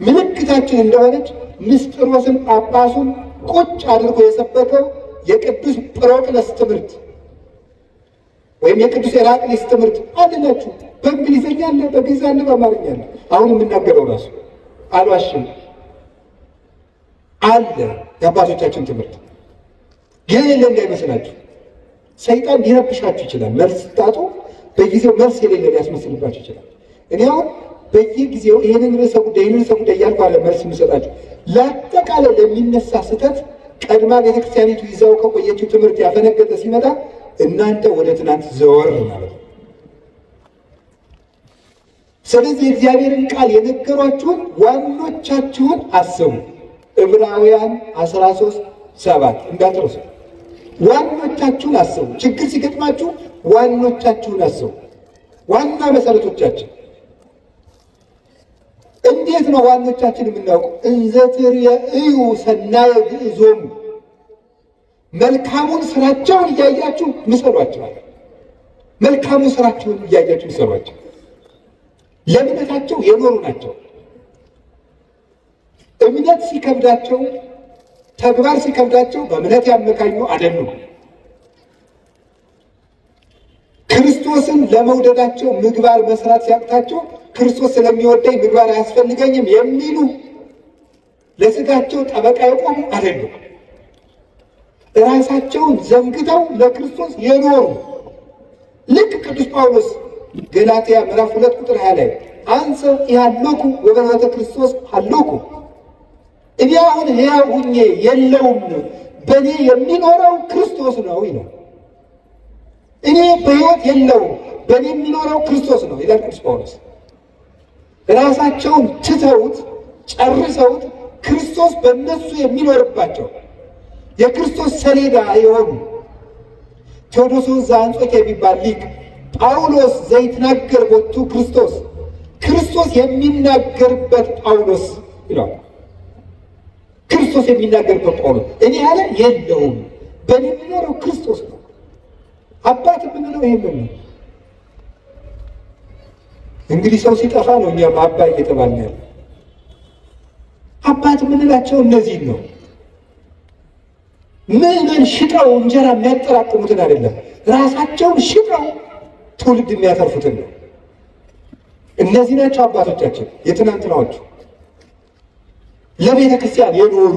ምልክታችን እንደሆነች ምስጢሮስን ጳጳሱን ቁጭ አድርጎ የሰበከው የቅዱስ ጵሮቅለስ ትምህርት ወይም የቅዱስ ኤራቅሊስ ትምህርት አለላችሁ። በእንግሊዝኛ አለ፣ በግዕዝ አለ፣ በአማርኛ አለ። አሁን የምናገረው ራሱ አልዋሽም አለ። የአባቶቻችን ትምህርት ግን የለ እንዳይመስላችሁ። ሰይጣን ሊረብሻችሁ ይችላል። መልስ ስታጡ በጊዜው መልስ የሌለ ሊያስመስልባችሁ ይችላል። እኔ አሁን በየጊዜው ይህንን ርዕሰ ጉዳይ እያልኩ አለ መልስ የምሰጣችሁ። ለአጠቃላይ ለሚነሳ ስህተት ቀድማ ቤተክርስቲያኒቱ ይዛው ከቆየችው ትምህርት ያፈነገጠ ሲመጣ እናንተ ወደ ትናንት ዘወር ማለት ነው። ስለዚህ የእግዚአብሔርን ቃል የነገሯችሁን ዋኖቻችሁን አስቡ። ዕብራውያን 13:7 እንዳትረሱ። ዋኖቻችሁን አስቡ። ችግር ሲገጥማችሁ ዋኖቻችሁን አስቡ። ዋና መሰረቶቻችን እንዴት ነው ዋኖቻችን የምናውቀው? እንዘ ትርእዩ ሰናየ ግዕዞሙ፣ መልካሙን ስራቸውን እያያችሁ ምሰሏቸዋል። መልካሙን ስራቸውን እያያችሁ ምሰሏቸው። ለእምነታቸው የኖሩ ናቸው። እምነት ሲከብዳቸው፣ ተግባር ሲከብዳቸው በእምነት ያመካኙ አይደሉም። ክርስቶስን ለመውደዳቸው ምግባር መስራት ሲያቅታቸው ክርስቶስ ስለሚወደኝ ምግባር አያስፈልገኝም የሚሉ ለስጋቸው ጠበቃ የቆሙ አይደሉም። ራሳቸውን ዘንግተው ለክርስቶስ የኖሩ ልክ ቅዱስ ጳውሎስ ገላትያ ምዕራፍ 2 ቁጥር 20 ላይ አንሰ ያለኩ ወበሕይወተ ክርስቶስ አለኩ፣ እኔ አሁን ሕያው ሁኜ የለውም በእኔ የሚኖረው ክርስቶስ ነው ይላል። እኔ በሕይወት የለውም በእኔ የሚኖረው ክርስቶስ ነው ይላል ቅዱስ ጳውሎስ። ራሳቸውን ትተውት ጨርሰውት ክርስቶስ በእነሱ የሚኖርባቸው የክርስቶስ ሰሌዳ የሆኑ ቴዎዶሶስ ዘአንጾኪያ የሚባል ሊቅ ጳውሎስ ዘይትናገር ቦቱ ክርስቶስ፣ ክርስቶስ የሚናገርበት ጳውሎስ ይላል። ክርስቶስ የሚናገርበት ጳውሎስ እኔ ያለ የለውም በእኔ የሚኖረው ክርስቶስ ነው። አባት የምንለው ይሄንን ነው። እንግዲህ ሰው ሲጠፋ ነው እኛም አባይ እየተባልን ያለ። አባት የምንላቸው እነዚህን ነው። ምዕመን ሽጠው እንጀራ የሚያጠራቅሙትን አይደለም፣ ራሳቸውን ሽጠው ትውልድ የሚያተርፉትን ነው። እነዚህ ናቸው አባቶቻችን የትናንትናዎቹ፣ ለቤተ ክርስቲያን የኖሩ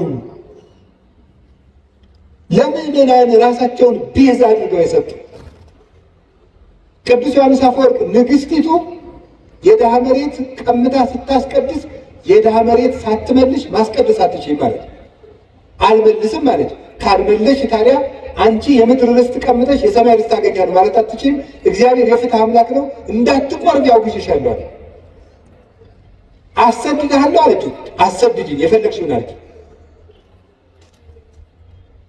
ለምዕመናን ራሳቸውን ቤዛ አድርገው የሰጡ። ቅዱስ ዮሐንስ አፈወርቅ ንግሥቲቱ የድሃ መሬት ቀምታ ስታስቀድስ የድሃ መሬት ሳትመልሽ ማስቀደስ አትችይም ማለት አልመልስም ማለት። ካልመለሽ ታዲያ አንቺ የምድር ርስት ቀምተሽ የሰማይ ርስት ታገኛለሽ ማለት አትችይም። እግዚአብሔር የፍትህ አምላክ ነው፣ እንዳትቆርብ ያውግሽሻለሁ አለ። አሰድድሃለሁ አለችው። አሰድድኝ የፈለግሽውን አለች።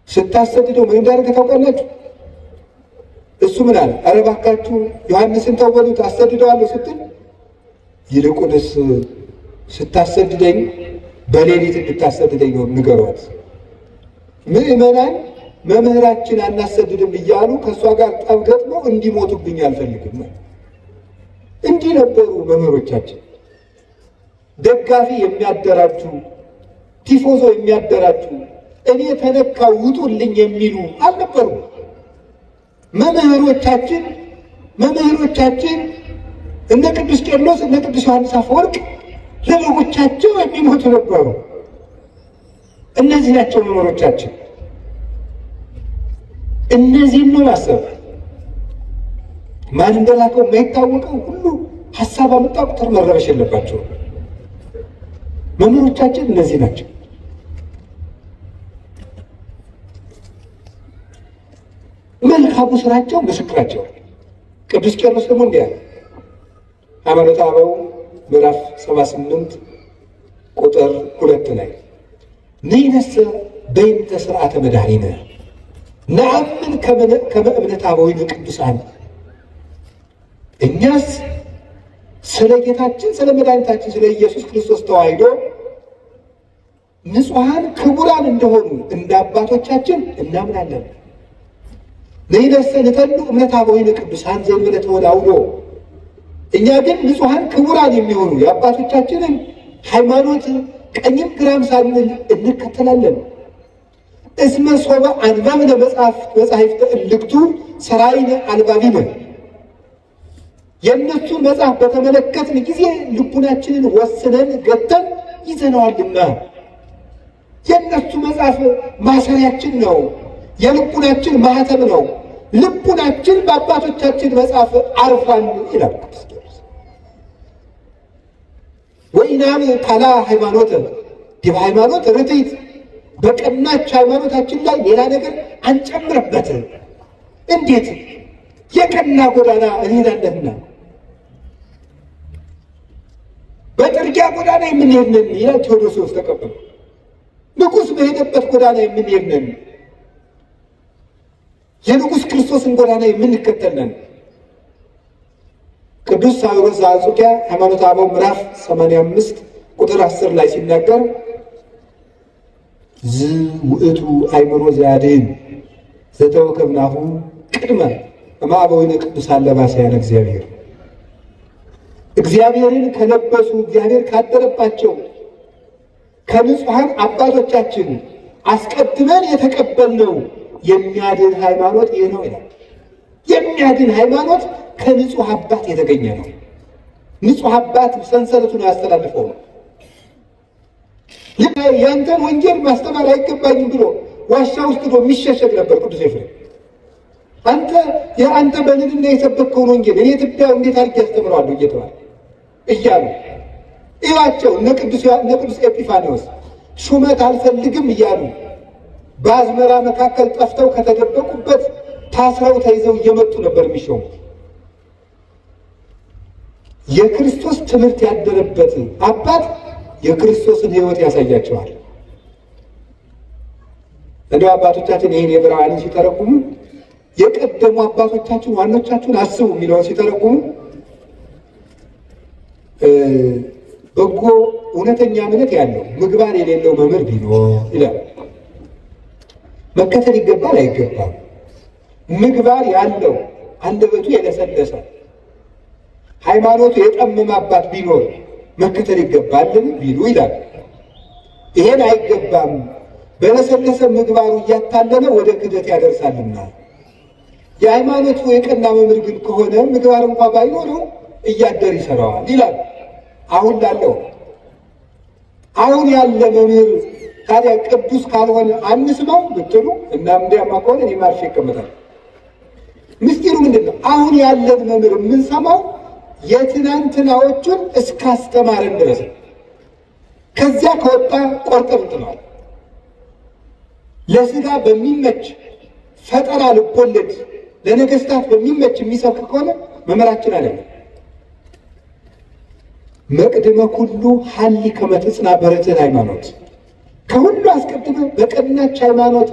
ስታሰድደው ምን እንዳደረገ ታውቃላችሁ? እሱ ምን አለ? ኧረ እባካችሁ ዮሐንስን ተወሉት አሰድደዋለሁ ስትል ይልቁንስ ስታሰድደኝ በሌሊት እንድታሰድደኝ ነው ንገሯት። ምዕመናን መምህራችን አናሰድድም እያሉ ከእሷ ጋር ጠብ ገጥመው እንዲሞቱብኝ አልፈልግም። እንዲህ ነበሩ መምህሮቻችን። ደጋፊ የሚያደራጁ፣ ቲፎዞ የሚያደራጁ፣ እኔ ተነካው ውጡልኝ የሚሉ አልነበሩም። መምህሮቻችን እነ ቅዱስ ቄርሎስ እነ ቅዱስ ዮሐንስ አፈወርቅ ለበጎቻቸው የሚሞቱ ነበሩ። እነዚህ ናቸው መምህሮቻችን። እነዚህን ነው ማሰብ። ማን እንደላከው የማይታወቀው ሁሉ ሀሳብ አመጣ ቁጥር መረበሽ የለባቸውም። መምህሮቻችን እነዚህ ናቸው። መልካሙ ስራቸው ምስክራቸው። ቅዱስ ቄርሎስ ደግሞ እንዲህ አለ። ሃይማኖተ አበው ምዕራፍ 78 ቁጥር 2 ላይ ንሕነሰ በእንተ ሥርዓተ መድኃኒነ ነአምን ከመ እምነተ አበዊነ ቅዱሳን፣ እኛስ ስለ ጌታችን ስለ መድኃኒታችን ስለ ኢየሱስ ክርስቶስ ተዋሕዶ ንጹሐን ክቡራን እንደሆኑ እንደ አባቶቻችን እናምናለን። ንሕነሰ ንተሉ እምነተ አበዊነ ቅዱሳን ዘእንበለ ተወላውዶ፣ እኛ ግን ንጹሐን ክቡራን የሚሆኑ የአባቶቻችንን ሃይማኖት ቀኝም ግራም ሳንል እንከተላለን። እስመ ሶበ አንበብነ መጻሕፍተ እልክቱ ሠራይነ አንባቢነ፣ የእነሱን መጽሐፍ በተመለከትን ጊዜ ልቡናችንን ወስነን ገተን ይዘነዋልና። የእነሱ መጽሐፍ ማሰሪያችን ነው፣ የልቡናችን ማህተም ነው። ልቡናችን በአባቶቻችን መጽሐፍ አርፏል ይላል ቅዱስ ቄርሎስ። ወኢናም ካላ ሃይማኖት ዲበ ሃይማኖት ርትዕት፣ በቀናች ሃይማኖታችን ላይ ሌላ ነገር አንጨምርበት። እንዴት የቀና ጎዳና እንሄዳለንና በጥርጊያ ጎዳና የምንሄድ ነን ይላል ቴዎዶስዮስ ተቀበሉ። ንጉሥ በሄደበት ጎዳና የምንሄድ ነን፣ የንጉሥ ክርስቶስን ጎዳና የምንከተል ነን። ቅዱስ ሳዊሮስ ዘአንጾኪያ ሃይማኖተ አበው ምዕራፍ 85 ቁጥር 10 ላይ ሲናገር ዝውእቱ አእምሮ ዘያድኅን ዘተወከፍናሁ ቅድመ እምአበዊነ ቅዱሳን ለባስያነ እግዚአብሔር። እግዚአብሔርን ከለበሱ እግዚአብሔር ካደረባቸው ከንጹሐን አባቶቻችን አስቀድመን የተቀበልነው የሚያድን ሃይማኖት ይህ ነው ይላል። የሚያድን ሃይማኖት ከንጹሕ አባት የተገኘ ነው። ንጹሕ አባት ሰንሰለቱን ያስተላልፈው ነው። ያንተን ወንጌል ማስተማር አይገባኝም ብሎ ዋሻ ውስጥ ሄዶ የሚሸሸግ ነበር ቅዱስ ኤፍሬም። አንተ በልልና የሰበከውን ወንጌል እኔ ኢትዮጵያ እንዴት አድርጌ ያስተምረዋለሁ እየተባለ እያሉ እዩዋቸው። እነ ቅዱስ ኤጲፋንዮስ ሹመት አልፈልግም እያሉ በአዝመራ መካከል ጠፍተው ከተደበቁበት ታስረው ተይዘው እየመጡ ነበር የሚሾሙ። የክርስቶስ ትምህርት ያደረበት አባት የክርስቶስን ሕይወት ያሳያቸዋል። እንደው አባቶቻችን ይህን የዕብራውያንን ሲተረጉሙ የቀደሙ አባቶቻችን ዋኖቻችሁን አስቡ የሚለውን ሲተረጉሙ በጎ እውነተኛ እምነት ያለው ምግባር የሌለው መምህር ቢኖር ይላል። መከተል ይገባል አይገባም? ምግባር ያለው አንደበቱ የለሰለሰ ሃይማኖቱ የጠመመ አባት ቢኖር መከተል ይገባልን ቢሉ ይላል። ይሄን አይገባም፣ በለሰለሰ ምግባሩ እያታለለ ወደ ክህደት ያደርሳልና። የሃይማኖቱ የቀና መምህር ግን ከሆነ ምግባር እንኳ ባይኖረው እያደር ይሰራዋል ይላል። አሁን ያለ መምህር ታዲያ ቅዱስ ካልሆነ አንስማው ብትሉ እና እንዲያማ ከሆነ እኔ ማርፌ ይቀመጣል። ምስጢሩ ምንድን ነው? አሁን ያለን መምህር የምንሰማው የትናንትናዎቹን እስካስተማረን ድረስ ከዚያ ከወጣ ቆርጠን ጥሏል። ለስጋ በሚመች ፈጠራ ልቦለድ ለነገስታት በሚመች የሚሰብክ ከሆነ መምህራችን አይደለም። መቅድመ ኩሉ ሀሊ ከመትጽና በርትዕ ሃይማኖት፣ ከሁሉ አስቀድመ በቀናች ሃይማኖት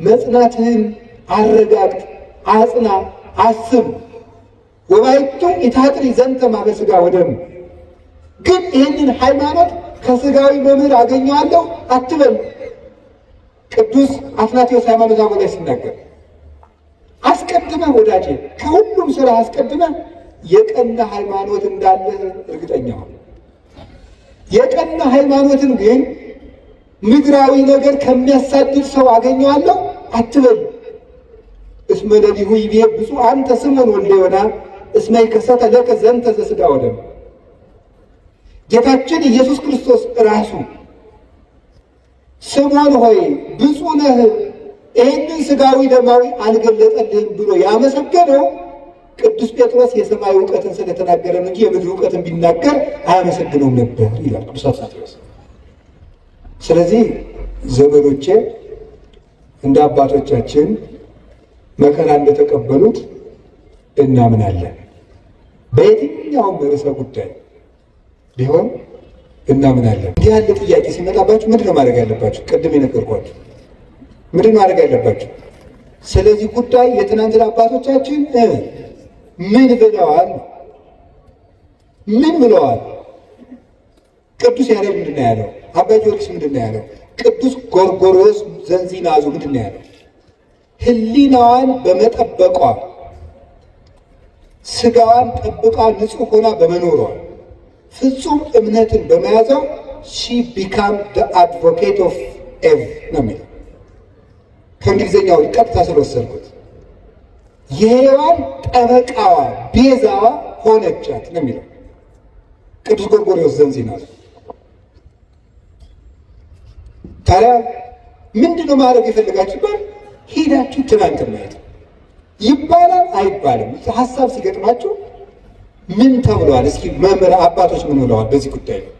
መጽናትህን አረጋግጥ፣ አጽና፣ አስብ። ወባይቱ ኢታጥሪ ዘንተ ማበ ሥጋ ወደም። ግን ይህንን ሃይማኖት ከስጋዊ መምህር አገኘዋለሁ አትበል። ቅዱስ አትናቴዎስ ሃይማኖተ አበው ላይ ሲናገር አስቀድመ ወዳጄ ከሁሉም ስራ አስቀድመ የቀና ሃይማኖት እንዳለ እርግጠኛ ሆነ። የቀና ሃይማኖትን ግን ምድራዊ ነገር ከሚያሳድድ ሰው አገኘዋለሁ አትበል። እስመ ለሊሁ ይቤ ብፁዕ አንተ ስምዖን ወልደ ዮና እስመ ይከሰተ ለከ ዘንተ ዘሥጋ ወደም። ጌታችን ኢየሱስ ክርስቶስ ራሱ ስምዖን ሆይ ብፁዕ ነህ፣ ይህንን ሥጋዊ ደማዊ አልገለጠልህም ብሎ ያመሰገነው ቅዱስ ጴጥሮስ የሰማይ እውቀትን ስለተናገረ እንጂ የምድር እውቀትን ቢናገር አያመሰግነውም ነበር ይላል ቅዱስ አትናቴዎስ። ስለዚህ ዘመዶቼ እንደ አባቶቻችን መከራ እንደተቀበሉት እናምናለን። በየትኛውም ርዕሰ ጉዳይ ቢሆን እናምናለን። እንዲህ ያለ ጥያቄ ሲመጣባችሁ ምንድን ነው ማድረግ ያለባችሁ? ቅድም የነገርኳችሁ ምንድን ነው ማድረግ ያለባችሁ? ስለዚህ ጉዳይ የትናንትና አባቶቻችን ምን ብለዋል? ምን ብለዋል? ቅዱስ ያሬድ ምንድን ነው ያለው? አባ ጊዮርጊስ ምንድን ነው ያለው? ቅዱስ ጎርጎርዮስ ዘንዚናዙ ምንድን ነው ያለው? ሕሊናዋን በመጠበቋ ስጋዋን ጠብቃ ንጹሕ ሆና በመኖሯ ፍጹም እምነትን በመያዟ ሺ ቢካም ደ አድቮኬት ኦፍ ኤቭ ነው የሚለው። ከእንግሊዝኛው ቀጥታ ስለወሰድኩት የሔዋን ጠበቃዋ ቤዛዋ ሆነቻት ነው የሚለው ቅዱስ ጎርጎርዮስ ዘንዚናዙ። ታዲያ ምንድነው ማድረግ የፈለጋችሁ ይባል? ሄዳችሁ ትናንት ማየት ይባላል አይባልም? ሀሳብ ሲገጥማችሁ ምን ተብለዋል? እስኪ መምህር አባቶች ምን ብለዋል በዚህ ጉዳይ ነው?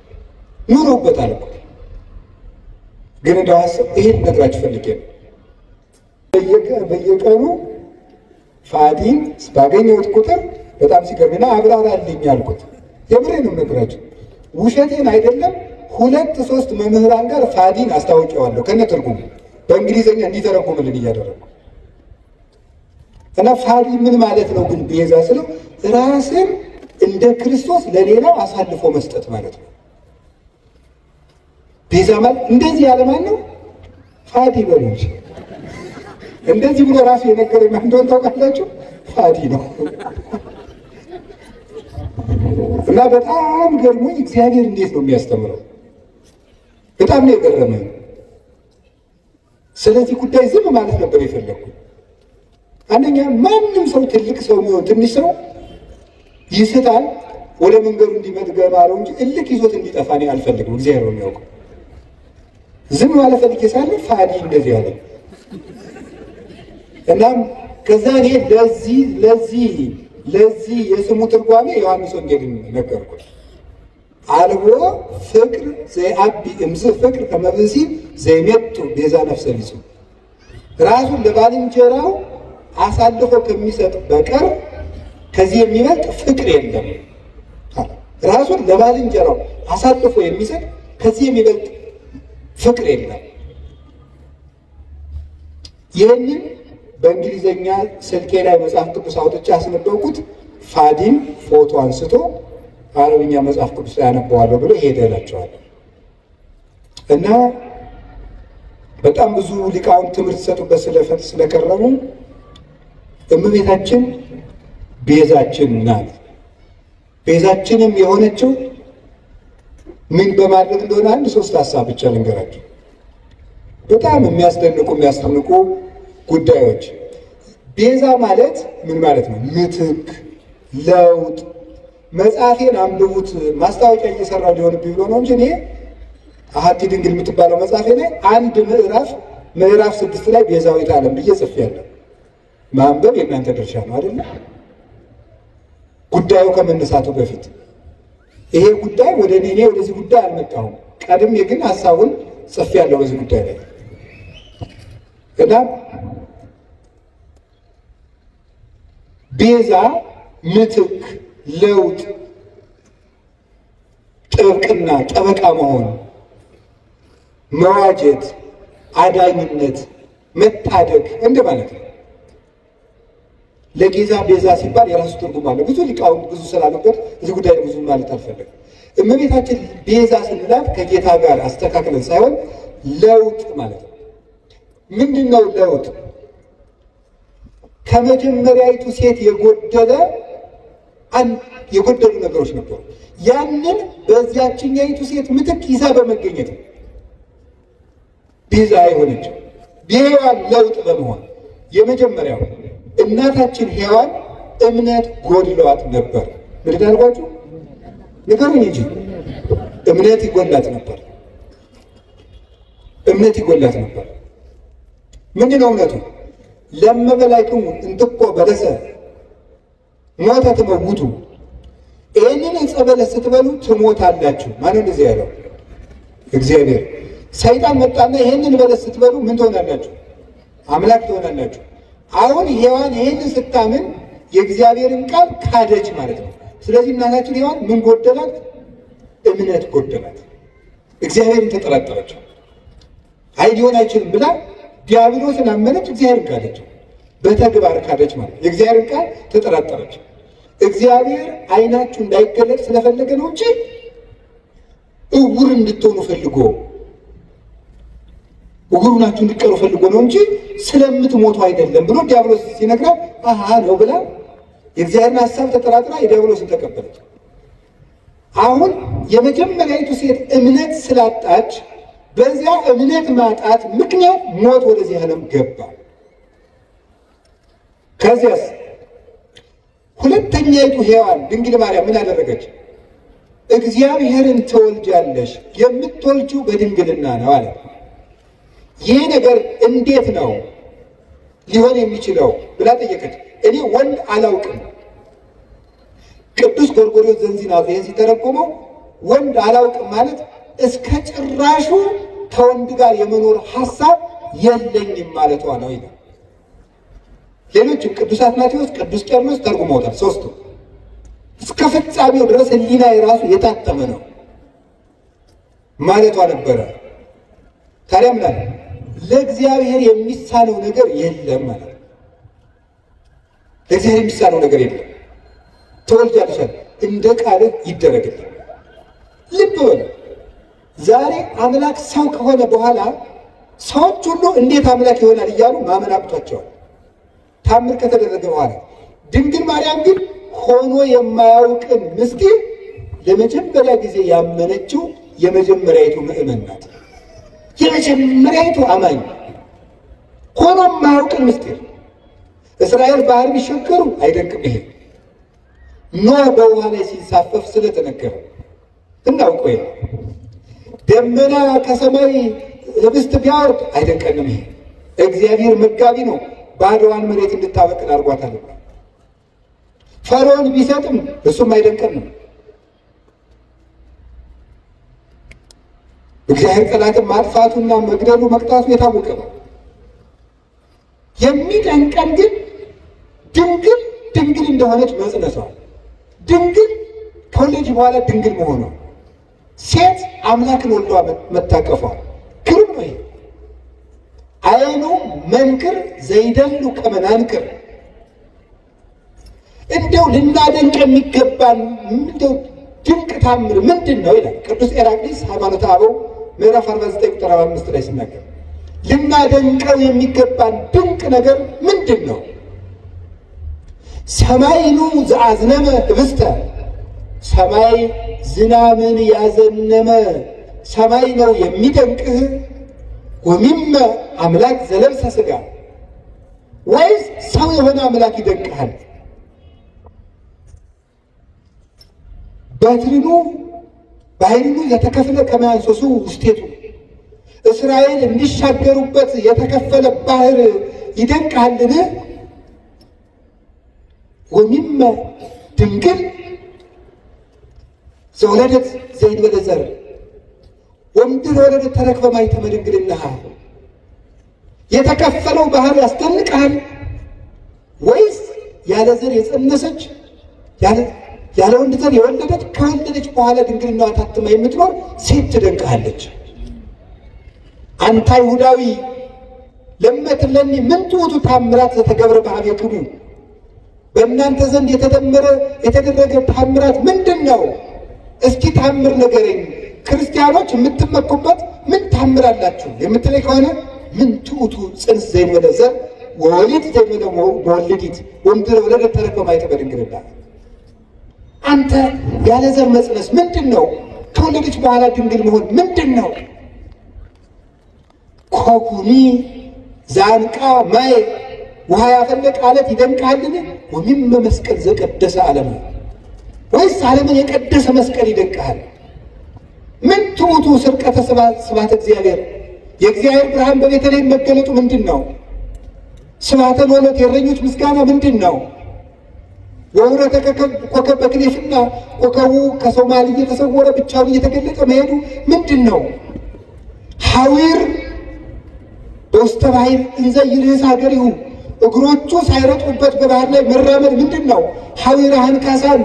ኑሮበታል እኮ ግን እንደው ሀሳብ ይሄን ነግራችሁ ፈልጌ ነው። በየቀኑ ፋዲን ባገኘሁት ቁጥር በጣም ሲገርምና አብራራልኝ አልኩት። የምሬን ነው ነግራችሁ፣ ውሸቴን አይደለም። 2-3 መምህራን ጋር ፋዲን አስታውቀዋለሁ ከነ ትርጉሙ በእንግሊዘኛ እንዲተረጉምልን እያደረግኩ እና ፋዲ ምን ማለት ነው ግን ቤዛ ስለው ራስን እንደ ክርስቶስ ለሌላው አሳልፎ መስጠት ማለት ነው። ቤዛ ማለት እንደዚህ ያለ ማን ነው? ፋዲ በሉ እንጂ እንደዚህ ብሎ ራሱ የነገረኝ ማን እንደሆነ ታውቃላችሁ? ፋዲ ነው። እና በጣም ገርሞኝ እግዚአብሔር እንዴት ነው የሚያስተምረው? በጣም ነው የገረመኝ። ስለዚህ ጉዳይ ዝም ማለት ነበር የፈለግኩት። አንደኛ ማንም ሰው ትልቅ ሰው የሚሆን ትንሽ ሰው ይስታል፣ ወደ መንገዱ እንዲመጥ ገባለው እንጂ እልክ ይዞት እንዲጠፋ እኔ አልፈልግም። እግዚአብሔር ነው የሚያውቀው። ዝም ማለት ፈልጌ ሳለ ፋዲ እንደዚህ አለ። እናም ከዛ እኔ ለዚህ የስሙ ትርጓሜ ዮሐንስ ወንጌልን ነገርኩት። አልቦ ፍቅር ዘይአቢ እምዝ ፍቅር ከመብሲ ዘይሜጡ ቤዛ ነፍሰ ቢጹ ራሱን ለባልንጀራው አሳልፎ ከሚሰጥ በቀር ከዚህ የሚበልጥ ፍቅር የለም። ራሱን ለባልንጀራው አሳልፎ የሚሰጥ ከዚህ የሚበልጥ ፍቅር የለም። ይህንን በእንግሊዘኛ ስልኬ ላይ መጽሐፍ ቅዱስ አውጥቼ አስነበብኩት። ፋዲም ፎቶ አንስቶ አረብኛ መጽሐፍ ቅዱስ ላይ አነበዋለሁ ብሎ ሄደላቸዋል። እና በጣም ብዙ ሊቃውንት ትምህርት ሰጡበት ስለከረሙ እመቤታችን ቤዛችን ናት። ቤዛችንም የሆነችው ምን በማድረግ እንደሆነ 1-3 ሀሳብ ብቻ ልንገራችሁ። በጣም የሚያስደንቁ ጉዳዮች። ቤዛ ማለት ምን ማለት ነው? ምትክ፣ ለውጥ። መጽሐፌን አንብቡት። ማስታወቂያ እየሰራሁ ሊሆንብኝ ብሎ ነው እንጂ እኔ አሐቲ ድንግል የምትባለው መጽሐፌ ላይ አንድ ምዕራፍ 6 ላይ ቤዛዊተ ዓለም ብዬ ጽፌያለሁ። ማንበብ የእናንተ ድርሻ ነው አይደል? ጉዳዩ ከመነሳቱ በፊት ይሄ ጉዳይ ወደ እኔ ወደዚህ ጉዳይ አልመጣሁም። ቀድሜ ግን ሀሳቡን ጽፌያለሁ በዚህ ጉዳይ ላይ እና ቤዛ ምትክ፣ ለውጥ፣ ጥብቅና፣ ጠበቃ መሆን፣ መዋጀት፣ አዳኝነት፣ መታደግ እንደማለት ነው። ለጌዛ ቤዛ ሲባል የራሱ ትርጉም አለ። ብዙ ሊቃውንት ብዙ ስላሉበት እዚህ ጉዳይ ብዙ ማለት አልፈለግም። እመቤታችን ቤዛ ስንላት ከጌታ ጋር አስተካክለን ሳይሆን ለውጥ ማለት ነው። ምንድን ነው ለውጥ? ከመጀመሪያይቱ ሴት የጎደሉ ነገሮች ነበሩ። ያንን በዚያችኛይቱ ሴት ምትክ ይዛ በመገኘት ነው ቤዛ የሆነችው። የሔዋን ለውጥ በመሆን የመጀመሪያው እናታችን ሔዋን እምነት ጎድሏት ነበር። ምን አልኳችሁ? ንገሩኝ እንጂ እምነት ይጎላት ነበር። እምነት ይጎላት ነበር። ምንድን ነው እምነቱ? ለመበላይክሙ እንትኮ በለሰ ሞተ ትመውቱ፣ ይህንን ዕፀ በለስ ስትበሉ ትሞታላችሁ። ማነው እንደዚህ ያለው? እግዚአብሔር። ሰይጣን መጣና ይህንን በለስ ስትበሉ ምን ትሆናላችሁ? አምላክ ትሆናላችሁ። አሁን ሔዋን ይህንን ስታምን የእግዚአብሔርን ቃል ካደች ማለት ነው። ስለዚህ እናታችን ሔዋን ምን ጎደላት? እምነት ጎደላት። እግዚአብሔርን ተጠራጠረች። አይ ሊሆን አይችልም ብላ ዲያብሎስን አመነች፣ እግዚአብሔርን ካደች። በተግባር ካደች ማለት ነው። የእግዚአብሔርን ቃል ተጠራጠረች። እግዚአብሔር ዓይናችሁ እንዳይገለጥ ስለፈለገ ነው እንጂ እውር እንድትሆኑ ፈልጎ እውር ናችሁ እንድትቀሩ ፈልጎ ነው እንጂ ስለምትሞቱ አይደለም ብሎ ዲያብሎስ ሲነግራት አሃ ነው ብላ የእግዚአብሔርን ሐሳብ ተጠራጥራ የዲያብሎስን ተቀበለች። አሁን የመጀመሪያይቱ ሴት እምነት ስላጣች በዚያ እምነት ማጣት ምክንያት ሞት ወደዚህ ዓለም ገባ። ከዚያስ ሁለተኛይቱ ሔዋን ድንግል ማርያም ምን አደረገች? እግዚአብሔርን ትወልጃለሽ፣ የምትወልጂው በድንግልና ነው አለ። ይህ ነገር እንዴት ነው ሊሆን የሚችለው ብላ ጠየቀች። እኔ ወንድ አላውቅም። ቅዱስ ጎርጎርዮስ ዘንዚናዙ ይህን ሲተረጎመው ወንድ አላውቅም ማለት እስከ ጭራሹ ከወንድ ጋር የመኖር ሐሳብ የለኝም ማለቷ ነው ይላል። ሌሎችም ቅዱስ አትናቴዎስ፣ ቅዱስ ቄርሎስ ተርጉመውታል። ሶስቱ እስከ ፍጻሜው ድረስ ሕሊና የራሱ የታተመ ነው ማለቷ ነበረ። ታዲያ ምን አለ? ለእግዚአብሔር የሚሳነው ነገር የለም ማለት ነው። ለእግዚአብሔር የሚሳነው ነገር የለም። ተወልጃለሽ እንደ ቃልህ ይደረግልህ። ልብ በሉ። ዛሬ አምላክ ሰው ከሆነ በኋላ ሰዎች ሁሉ እንዴት አምላክ ይሆናል እያሉ ማመን አቅቷቸዋል፣ ታምር ከተደረገ በኋላ። ድንግል ማርያም ግን ሆኖ የማያውቅን ምስጢር ለመጀመሪያ ጊዜ ያመነችው የመጀመሪያይቱ ምእመን ናት። የመጀመሪያይቱ አማኝ ሆኖ የማያውቅን ምስጢር። እስራኤል ባህር ቢሻገሩ አይደንቅም። ይሄ ኖህ በውሃ ላይ ሲንሳፈፍ ስለተነገረ እናውቀው። ይሄ ደመና ከሰማይ ህብስት ቢያወርድ አይደንቀንም። ይሄ እግዚአብሔር መጋቢ ነው፣ ባዶዋን መሬት እንድታበቅል አድርጓታል። ፈርዖን ቢሰጥም እሱም አይደንቀንም። እግዚአብሔር ጠላትን ማጥፋቱና መግደሉ መቅጣቱ የታወቀ ነው። የሚደንቀን ግን ድንግል እንደሆነች መጽነሷ፣ ድንግል ከወለደች በኋላ ድንግል መሆኗ፣ ሴት አምላክን ወልዷ መታቀፏ ግሩም ነው። አይኑ መንክር ዘይደሉ ከመናንክር። እንደው ልናደንቅ የሚገባን እንደው ድንቅ ታምር ምንድን ነው ይላል ቅዱስ ኤራቅሊስ ሃይማኖተ አበው ምዕራፍ 49 ቁጥር 5 ላይ ሲናገር፣ ልናደንቀው የሚገባን ድንቅ ነገር ምንድን ነው? ሰማይኑ ዘአዝነመ ህብስተ፣ ሰማይ ዝናምን ያዘነመ ሰማይ ነው የሚደንቅህ። ወሚመ አምላክ ዘለብሰ ሥጋ፣ ወይስ ሰው የሆነ አምላክ ይደንቅሃል? በትርኑ ባህሪኑ የተከፈለ ከመያንሶሱ ውስቴቱ፣ እስራኤል እንዲሻገሩበት የተከፈለ ባህር ይደንቅሃልን? ወሚመ ድንግል ዘወለደት ዘይንበለ ዘር ወምድር ወለደት ተረክበ ማኅተመ ድንግልናሃ። የተከፈለው ባህር ያስደንቅሃል? ወይስ ያለ ዘር የጸነሰች ያለ ወንድ ዘር የወለደች ከወለደች በኋላ ድንግልናዋ ታትማ የምትኖር ሴት ትደንቅሃለች? አንተ አይሁዳዊ ለመትለኒ ምን ትውቱ ታምራት ዘተገብረ በኀቤክሙ፣ በእናንተ ዘንድ የተደረገ ታምራት ምንድን ነው? እስኪ ታምር ንገረኝ። ክርስቲያኖች የምትመኩበት ምን ታምር አላችሁ የምትለኝ ከሆነ ምን ትውቱ ጽንስ ዘይንበለ ዘር ወወሊድ ዘይንበለ መወልዲት ወምድር ወለደት ተረክበ ማኅተመ ድንግልናሃ። አንተ ያለ ዘር መጽነስ ምንድን ነው? ከወለደች በኋላ ድንግል መሆን ምንድን ነው? ኮኩኒ ዛንቃ ማየ፣ ውሃ ያፈለቀ አለት ይደንቅሃልን? ወሚመ መስቀል ዘቀደሰ ዓለም፣ ወይስ ዓለምን የቀደሰ መስቀል ይደንቅሃል? ምን ትውቱ ስርቀተ ስብሐተ እግዚአብሔር፣ የእግዚአብሔር ብርሃን በቤተልሔም መገለጡ ምንድን ነው? ስብሐተ ሎለት የእረኞች ምስጋና ምንድን ነው? ወውረተ ኮከብ በክሌፍና ኮከቡ ከሶማል እየተሰወረ ብቻውን እየተገለጠ መሄዱ ምንድን ነው? ሐዊር በውስተ ባሕር እንዘ ይርህስ ሀገሪሁ፣ እግሮቹ ሳይረጡበት በባህር ላይ መራመድ ምንድን ነው? ሐዊረ አንካሳን፣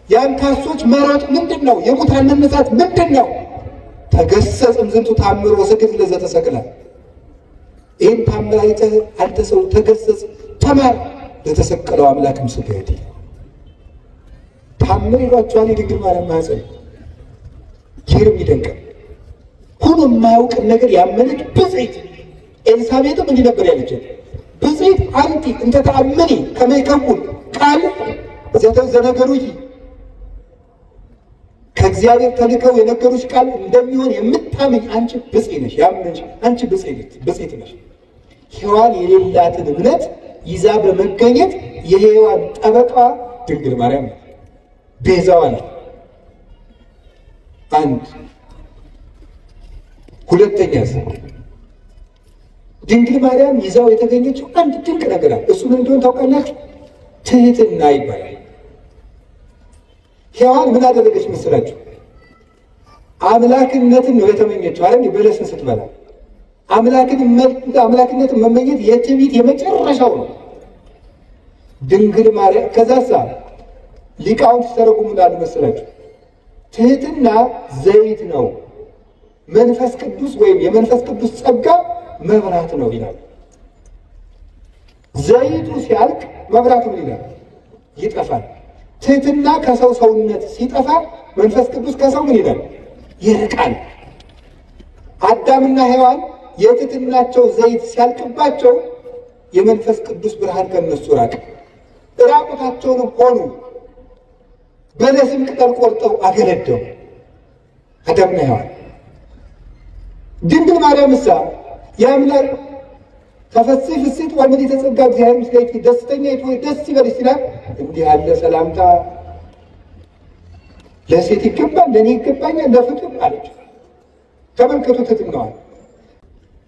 የአንካሶች መሮጥ ምንድን ነው? የሙታን መነሳት ምንድን ነው? ተገሰጽ እምዝንቱ ታምር ወስግድ ለዘተሰቅለ። ይህን ታምር አይተህ አንተ ሰው ተገሰጽ፣ ተማር፣ ለተሰቀለው አምላክም ስገድ። ታምር ይሏቸዋል የድንግል ማርያም ማኅፀን። ይህም ይደንቃል። ሁሉ የማያውቅን ነገር ያመነች ብፅዕት ኤልሳቤጥም እንዲህ ነበር ያለችው፣ ብፅዕት አንቲ እንተ ተአምኒ ከመ ይከውን ቃል ዘነገሩኪ፣ ከእግዚአብሔር ተልከው የነገሩሽ ቃል እንደሚሆን የምታምኝ አንቺ ብፅዕት ነሽ። ያመንሽ አንቺ ብፅዕት ነሽ። ሔዋን የሌላትን እምነት ይዛ በመገኘት የሔዋን ጠበቃ ድንግል ማርያም ነው፣ ቤዛዋ ነው። አንድ ሁለተኛ ድንግል ማርያም ይዛው የተገኘችው አንድ ድንቅ ነገር አለ። እሱ ምን እንደሆነ ታውቃላችሁ? ትህትና ይባላል። ሔዋን ምን አደረገች መስላችሁ? አምላክነትን ነው የተመኘችው አይደል? በለስን ስትበላ አምላክነትን መመኘት የትዕቢት የመጨረሻው ነው። ድንግል ማርያም ከዛሳ ሊቃውንት ተረጉሙላሉ መሰላችሁ። ትህትና ዘይት ነው፣ መንፈስ ቅዱስ ወይም የመንፈስ ቅዱስ ጸጋ መብራት ነው ይላል። ዘይቱ ሲያልቅ መብራቱ ምን ይላል? ይጠፋል። ትህትና ከሰው ሰውነት ሲጠፋ መንፈስ ቅዱስ ከሰው ምን ይላል? ይርቃል። አዳምና ሔዋን የትህትናቸው ዘይት ሲያልቅባቸው የመንፈስ ቅዱስ ብርሃን ከነሱ ራቀ። ራቁታቸውንም ሆኑ። በለስም ቅጠል ቆርጠው አገለደሙ አዳምና ሔዋን። ድንግል ማርያም እሳ የአምላክ ተፈሥሒ ፍሥሕት ወምልዕተ ጸጋ እግዚአብሔር ምስሌኪ ደስተኛይቱ ሆይ ደስ ይበልሽ ሲላት እንዲህ ያለ ሰላምታ ለሴት ይገባል፣ ለእኔ ይገባኛል፣ ለፍጡር አለች። ተመልከቱ ትሕትናዋን።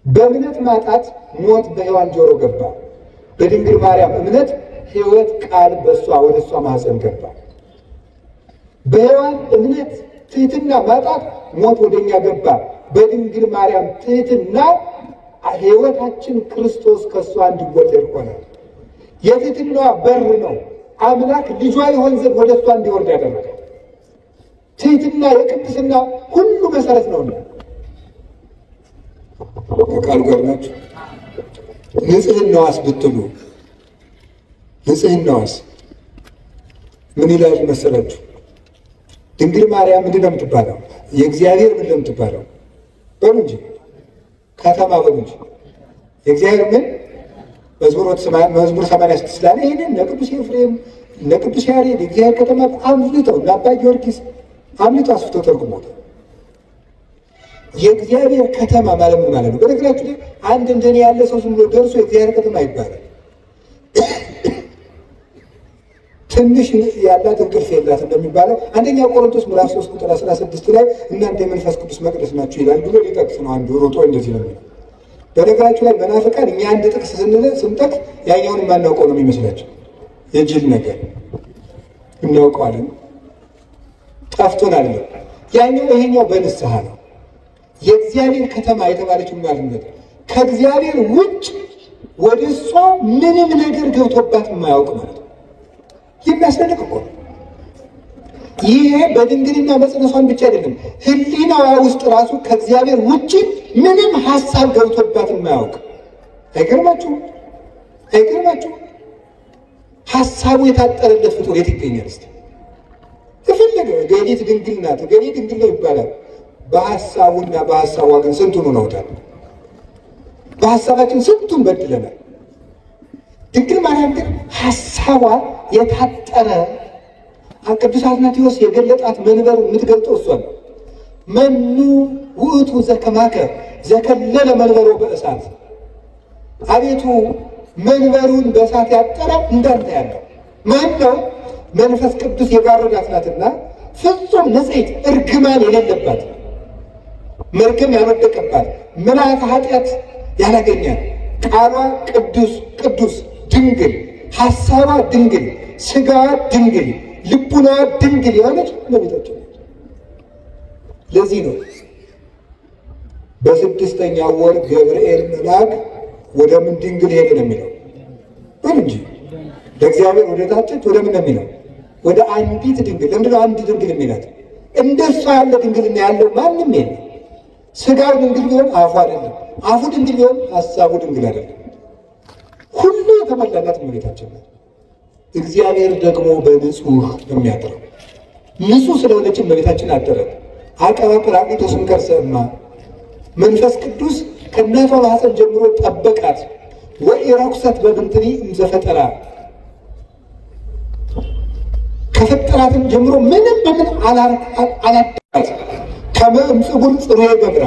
በእምነት ማጣት ሞት በሔዋን ጆሮ ገባ። በድንግል ማርያም እምነት ሕይወት ቃል በእሷ ወደ እሷ ማኅፀን ገባ። በሔዋን እምነት ትሕትና ማጣት ሞት ወደኛ ገባ። በድንግል ማርያም ትሕትና ሕይወታችን ክርስቶስ ከእሷ እንዲወለድ ሆነ። የትሕትናዋ በር ነው አምላክ ልጇ ይሆን ዘንድ ወደ እሷ እንዲወርድ ያደረገ። ትሕትና የቅድስና ሁሉ መሰረት ነውና ቃል ጋር ናቸው። ንጽሕናዋስ ብትሉ ንጽሕናዋስ ምን ይላል መሰላችሁ? ድንግል ማርያም ምንድን ነው የምትባለው? የእግዚአብሔር ምንድን ነው የምትባለው? በሉ እንጂ ከተማ በሉ እንጂ የእግዚአብሔር ምን መዝሙር 86 ላይ ይሄንን ለቅዱስ ኤፍሬም ለቅዱስ ያሬድ የእግዚአብሔር ከተማ አምልጠው እና አባ ጊዮርጊስ አምልጠው አስፍተው ተርጉመውታል። የእግዚአብሔር ከተማ ማለት ምን ማለት ነው? በነገራችሁ ላይ አንድ እንደኔ ያለ ሰው ዝም ብሎ ደርሶ የእግዚአብሔር ከተማ ይባላል። ትንሽ ያላት እንቅልፍ የላት እንደሚባለው አንደኛ ቆሮንቶስ ምዕራፍ 3 ቁጥር 16 ላይ እናንተ የመንፈስ ቅዱስ መቅደስ ናችሁ ይላል ብሎ ሊጠቅስ ነው። አንዱ ሮጦ እንደዚህ ነው የሚለው። በነገራችሁ ላይ መናፍቃን እኛ አንድ ጥቅስ ስንጠቅስ ያኛውን የማናውቀው ነው የሚመስላቸው። የጅል ነገር እናውቀዋለን፣ ጠፍቶናል። ያኛው ይሄኛው በንስሐ ነው። የእግዚአብሔር ከተማ የተባለችው ማለት ከእግዚአብሔር ውጭ ወደ እሷ ምንም ነገር ገብቶባት የማያውቅ ማለት ነው። የሚያስደንቅ እኮ ነው። ይሄ በድንግልና መጽነሷን ብቻ አይደለም፣ ሕሊናዋ ውስጥ ራሱ ከእግዚአብሔር ውጭ ምንም ሀሳብ ገብቶባት የማያውቅ። አይገርማችሁም? አይገርማችሁም? ሀሳቡ የታጠረለት ፍጡር የት ይገኛል? እስኪ የፈለገ ገሊት ድንግል ናት፣ ገሌ ድንግል ነው ይባላል። በሀሳቡና በሀሳቧ ግን ስንቱን ሆነውታል። በሀሳባችን ስንቱን በድለናል። ድንግል ማርያም ግን ሀሳቧ የታጠረ ቅዱስ አትናቴዎስ የገለጣት መንበር የምትገልጠው እሷ ነው። መኑ ውእቱ ዘከማከ ዘከለለ መንበሮ በእሳት። አቤቱ መንበሩን በእሳት ያጠረ እንዳንተ ያለው ማን ነው? መንፈስ ቅዱስ የጋረዳት ናትና ፍጹም ንጽሕት እርግማን የሌለባት መርገም ያልወደቀባት ምልዓተ ኃጢአት ያላገኛት ቃሏ ቅዱስ ቅዱስ ድንግል ሐሳቧ ድንግል ሥጋዋ ድንግል ልቡና ድንግል የሆነች እመቤታችን። ለዚህ ነው በስድስተኛው ወር ገብርኤል መልአክ ወደ ምን ድንግል ሄደ ነው የሚለው እንጂ ለእግዚአብሔር ወደ ታጨች ወደ ምን ነው የሚለው? ወደ አንዲት ድንግል። ለምንድነው አንድ ድንግል የሚላት? እንደሷ ያለ ድንግልና ያለው ማንም የለም። ሥጋው ድንግል ቢሆን አፉ አይደለም፣ አፉ ድንግል ቢሆን ሐሳቡ ድንግል አይደለም። ሁሉ የተመላላት እመቤታችን ናት። እግዚአብሔር ደግሞ በንጹህ የሚያድረው ንጹህ ስለሆነች እመቤታችን አደረ። አቀባ ጰራቅሊጦስም ከርሰማ መንፈስ ቅዱስ ከእናቷ ማኅፀን ጀምሮ ጠበቃት። ወኢረኩሰት በምንትኒ እምዘፈጠራ ከፈጠራትም ጀምሮ ምንም በምን አላዳት። ከመ እምጽጉር ጽሩየ ገብራ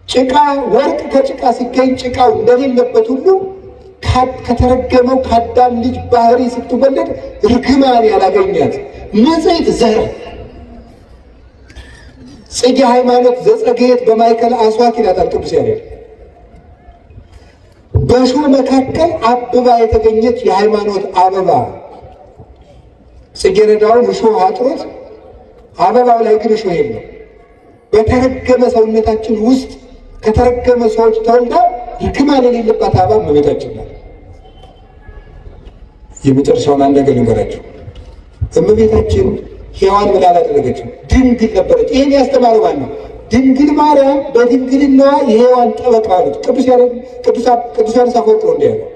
ጭቃ ወርቅ ከጭቃ ሲገኝ ጭቃው እንደሌለበት ሁሉ ከተረገመው ከአዳም ልጅ ባህሪ ስትወለድ ርግማን ያላገኛት ንጽሕት ዘር ጽጌ ሃይማኖት ዘጸገየት በማእከለ አስዋክ ይላታል ቅዱስ ያሬድ። በእሾህ መካከል አብባ የተገኘች የሃይማኖት አበባ ጽጌረዳውን እሾህ አጥሮት አበባው ላይ ግን እሾህ የለም። በተረገመ ሰውነታችን ውስጥ ከተረገመ ሰዎች ተወልዳ ርግማን የሌለባት አበባ እመቤታችን ናት። የመጨረሻውን አንድ ነገር ልንገራችሁ። እመቤታችን ሔዋን ምን አላደረገችም? ድንግል ነበረች። ይህን ያስተማረው ማን ነው? ድንግል ማርያም በድንግልናዋ የሔዋን ጠበቃ ነች። ቅዱስ ዮሐንስ አፈወርቅ ነው እንዲህ ያለው።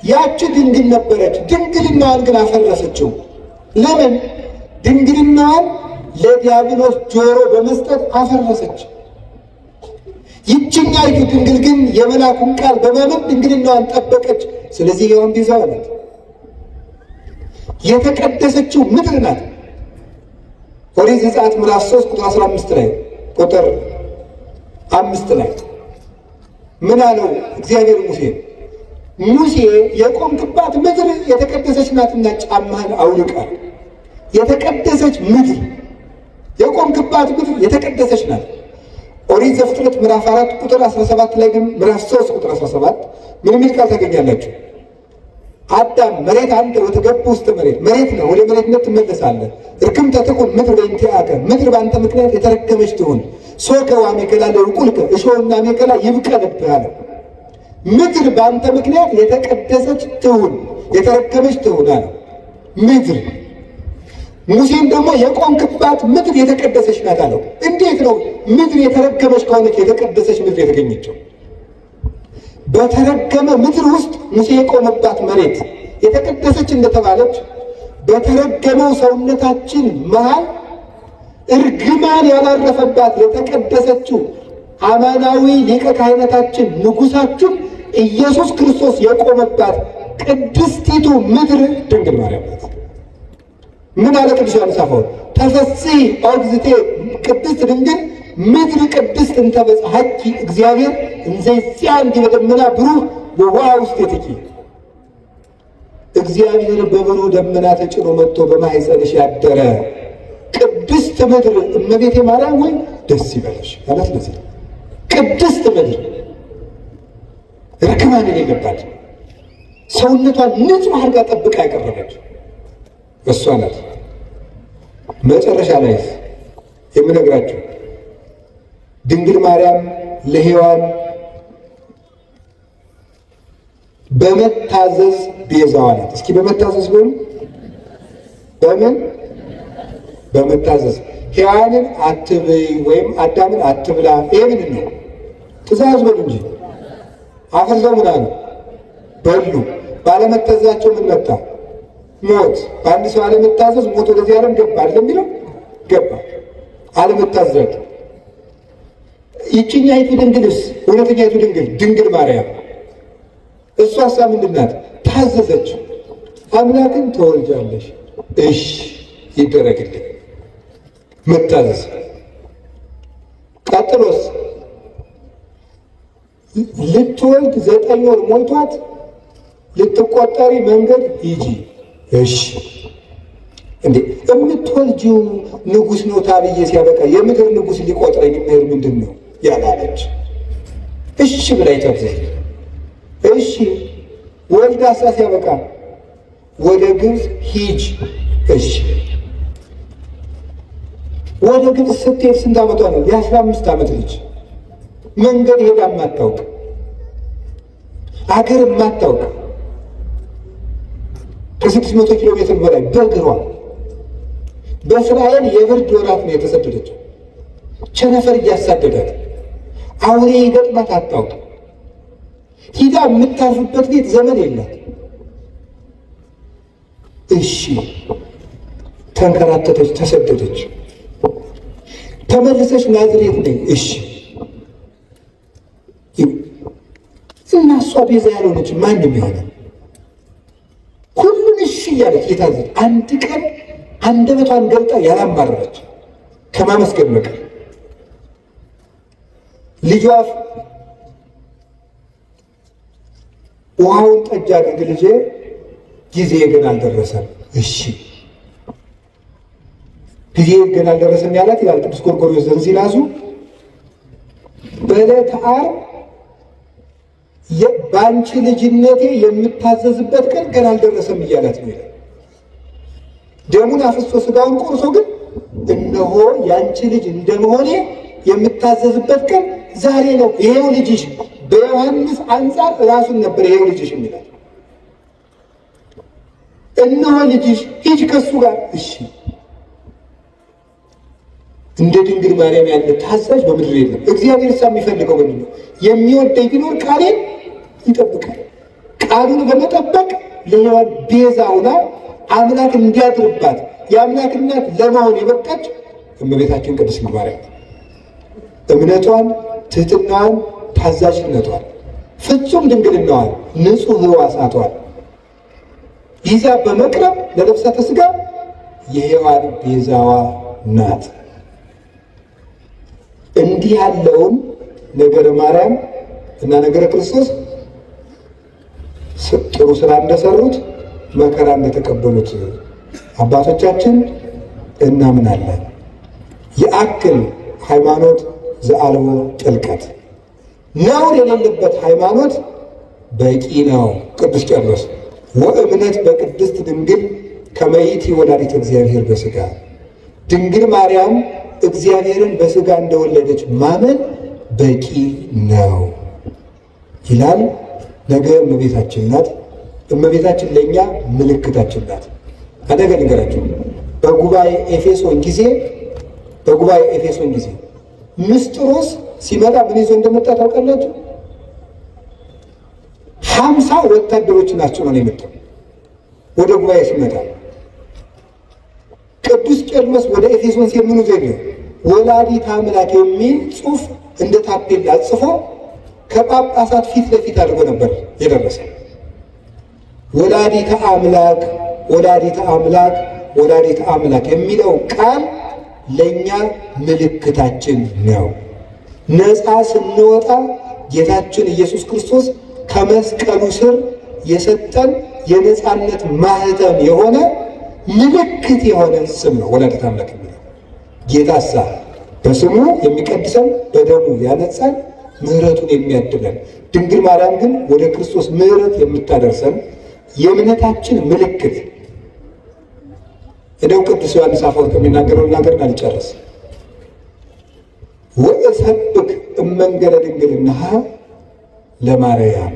ያቺ ድንግል ነበረች፣ ድንግልናዋን ግን አፈረሰችው። ለምን? ድንግልናዋን ለዲያብሎስ ጆሮ በመስጠት አፈረሰች። ይችኛይቱ ድንግል ግን የመልአኩን ቃል በማመን ድንግልናዋን ጠበቀች። ስለዚህ ሔዋን ቤዛዋ ናት። የተቀደሰችው ምድር ናት። ኦሪት ዘጸአት ምዕራፍ 3 ቁጥር 15 ላይ ቁጥር 5 ላይ ምን አለው እግዚአብሔር ሙሴን? ሙሴ የቆምክባት ምድር የተቀደሰች ናትና ጫማህን አውልቃ። የተቀደሰች ምድር የቆምክባት ምድር የተቀደሰች ናት። ኦሪት ዘፍጥረት ምዕራፍ 4 ቁጥር 17 ላይ ግን ምዕራፍ 3 ቁጥር 17 ምን የሚል ቃል ታገኛላችሁ? አዳም መሬት አንተ ወተገብ ውስጥ መሬት ነው፣ ወደ መሬትነት ትመለሳለህ። እርክምተ ትኩን ምድር በእንቲአከ ምድር በአንተ ምክንያት የተረገመች ትሁን። ሶከ ወአሜከላ ለውቁልከ እሾህና አሜከላ ይብቀልብህ አለ። ምድር በአንተ ምክንያት የተቀደሰች ትሁን፣ የተረገመች ትሁን አለ። ምድር ሙሴን ደግሞ የቆምክባት ምድር የተቀደሰች ናት አለው። እንዴት ነው ምድር የተረገመች ከሆነች የተቀደሰች ምድር የተገኘችው? በተረገመ ምድር ውስጥ ሙሴ የቆመባት መሬት የተቀደሰች እንደተባለች በተረገመው ሰውነታችን መሃል እርግማን ያላረፈባት የተቀደሰችው አማናዊ ሊቀ ካህናታችን ንጉሳችን ኢየሱስ ክርስቶስ የቆመባት ቅድስቲቱ ምድር ድንግል ማርያም ናት። ምን አለ ቅዱስ ዮሐንስ አፈወርቅ? ተፈሥሒ ኦግዝእቴ ቅድስት ድንግል ምድር ቅድስት እንተ በጽሐኪ እግዚአብሔር እንዘ ይጽአን በደመና ብሩህ ወውሃ ውስቴትኪ። እግዚአብሔር በብሩህ ደመና ተጭኖ መጥቶ በማኅፀንሽ ያደረ ቅድስት ምድር እመቤቴ ማርያም ወይ ደስ ይበልሽ ማለት ነው። ቅድስት ምድር ርግማን የሌለባት ሰውነቷን ንጹሕ አድርጋ ጠብቃ ያቀረበች እሷ ናት። መጨረሻ ላይ የምነግራችሁ ድንግል ማርያም ለሔዋን በመታዘዝ ቤዛዋ ናት። እስኪ በመታዘዝ ብሎ በምን በመታዘዝ ሔዋንን አትብይ ወይም አዳምን አትብላ። ይሄ ምንድን ነው? ትእዛዝ በሉ እንጂ አፈርሰው ምን አሉ? በሉ። ባለመታዘዛቸው ምን መጣ? ሞት። በአንድ ሰው አለመታዘዝ ሞት ወደዚህ ዓለም ገባ አይደለም የሚለው? ገባ። አለመታዘዛቸው ይችኛይቱ ድንግልስ እውነተኛይቱ ድንግል ማርያም እሷሳ ምንድን ናት? ታዘዘች። አምላክን ተወልጃለሽ፣ እሺ ይደረግልኝ። መታዘዝ። ቀጥሎስ ልትወልድ 9 ወር ሞልቷት ልትቆጠሪ መንገድ ሂጂ፣ እሺ። እንዴ የምትወልጂው ንጉሥ ነው ታብዬ ሲያበቃ የምድር ንጉሥ ሊቆጥረኝ የሚሄድ ምንድን ነው ያላለች? እሺ ብላ ይታዘዝ። እሺ ወልዳሳ ሲያበቃ ወደ ግብፅ ሂጅ፣ እሺ። ወደ ግብፅ ስትሄድ ስንት ዓመቷ ነው? የ15 ዓመት ልጅ መንገድ ሄዳ የማታውቅ አገር የማታውቅ ከ600 ኪሎ ሜትር በላይ በእግሯ በእስራኤል የብርድ ወራት ነው የተሰደደችው። ቸነፈር እያሳደዳት አውሬ ይገጥማት አታውቅ። ሂዳ የምታርፍበት ቤት ዘመን የላት። እሺ ተንከራተተች፣ ተሰደደች። ተመልሰች ናዝሬት ነኝ፣ እሺ። እና እሷ ቤዛ ያልሆነች ማንም ይሆናል? ሁሉን እሺ እያለች የታዘች አንድ ቀን አንደበቷን ገልጣ ያላማረረች ከማመስገን በቀር ልጇ ውሃውን ጠጅ አድርግ ልጄ፣ ጊዜ ገና አልደረሰም። እሺ ጊዜ ገና አልደረሰም ያላት ይላል ቅዱስ ጎርጎርዮስ ዘንዚላሱ። በዕለተ ዓርብ በአንቺ ልጅነቴ የምታዘዝበት ቀን ገና አልደረሰም እያላት ነው ይላል። ደሙን አፍሶ ሥጋውን ቆርሶ ግን እነሆ ያንቺ ልጅ እንደመሆኔ የምታዘዝበት ቀን ዛሬ ነው፣ ይሄው ልጅሽ። በዮሐንስ አንጻር ራሱን ነበር ይሄው ልጅሽ የሚላል። እነሆ ልጅሽ፣ ሂጅ ከሱ ጋር። እሺ፣ እንደ ድንግል ማርያም ያለ ታዛዥ በምድር የለም። እግዚአብሔር እሳ የሚፈልገው ምንድን ነው? የሚወደኝ ቢኖር ቃሌን ይጠብቃል። ቃሉን በመጠበቅ ለሔዋን ቤዛ ሆና አምላክ እንዲያድርባት የአምላክ እናት ለመሆን የበቃች እመቤታችን ቅድስት ድንግል ማርያም እምነቷን፣ ትህትናዋን፣ ታዛዥነቷን፣ ፍጹም ድንግልናዋን፣ ንጹሕ ሕዋሳቷን ይዛ በመቅረብ ለነፍሳተ ሥጋ የሔዋን ቤዛዋ ናት። እንዲህ ያለውን ነገረ ማርያም እና ነገረ ክርስቶስ ጥሩ ስራ እንደሰሩት መከራ እንደተቀበሉት አባቶቻችን እናምናለን። የአክል ሃይማኖት ዘአልቦ ጥልቀት፣ ነውር የሌለበት ሃይማኖት በቂ ነው። ቅዱስ ቄርሎስ ወእምነት በቅድስት ድንግል ከመይእቲ ወላዲተ እግዚአብሔር በሥጋ፣ ድንግል ማርያም እግዚአብሔርን በሥጋ እንደወለደች ማመን በቂ ነው ይላል። ነገ እመቤታችን ናት። እመቤታችን ለእኛ ምልክታችን ናት። አደገ ንገራቸው። በጉባኤ ኤፌሶን ጊዜ ምስጢሮስ ሲመጣ ምን ይዞ እንደመጣ ታውቃላችሁ? 50 ወታደሮች ናቸው ነው የመጣው። ወደ ጉባኤ ሲመጣ ቅዱስ ቄርሎስ ወደ ኤፌሶን ሲምኑ ዘኝ ወላዲተ አምላክ የሚል ጽሑፍ እንደ ታፔላ ጽፎ ከጳጳሳት ፊት ለፊት አድርጎ ነበር የደረሰ። ወላዲተ አምላክ ወላዲተ አምላክ ወላዲተ አምላክ የሚለው ቃል ለእኛ ምልክታችን ነው። ነፃ ስንወጣ ጌታችን ኢየሱስ ክርስቶስ ከመስቀሉ ስር የሰጠን የነፃነት ማህተም የሆነ ምልክት የሆነ ስም ነው ወላዲተ አምላክ የሚለው። ጌታሳ በስሙ የሚቀድሰን በደሙ ያነጻን ምሕረቱን የሚያድለን፣ ድንግል ማርያም ግን ወደ ክርስቶስ ምሕረት የምታደርሰን የእምነታችን ምልክት። እንደው ቅዱስ ዮሐንስ አፈወርቅ የሚናገረውን ነገር አልጨርስ። ወእሰብክ እመንገለ ድንግልናሃ ለማርያም፣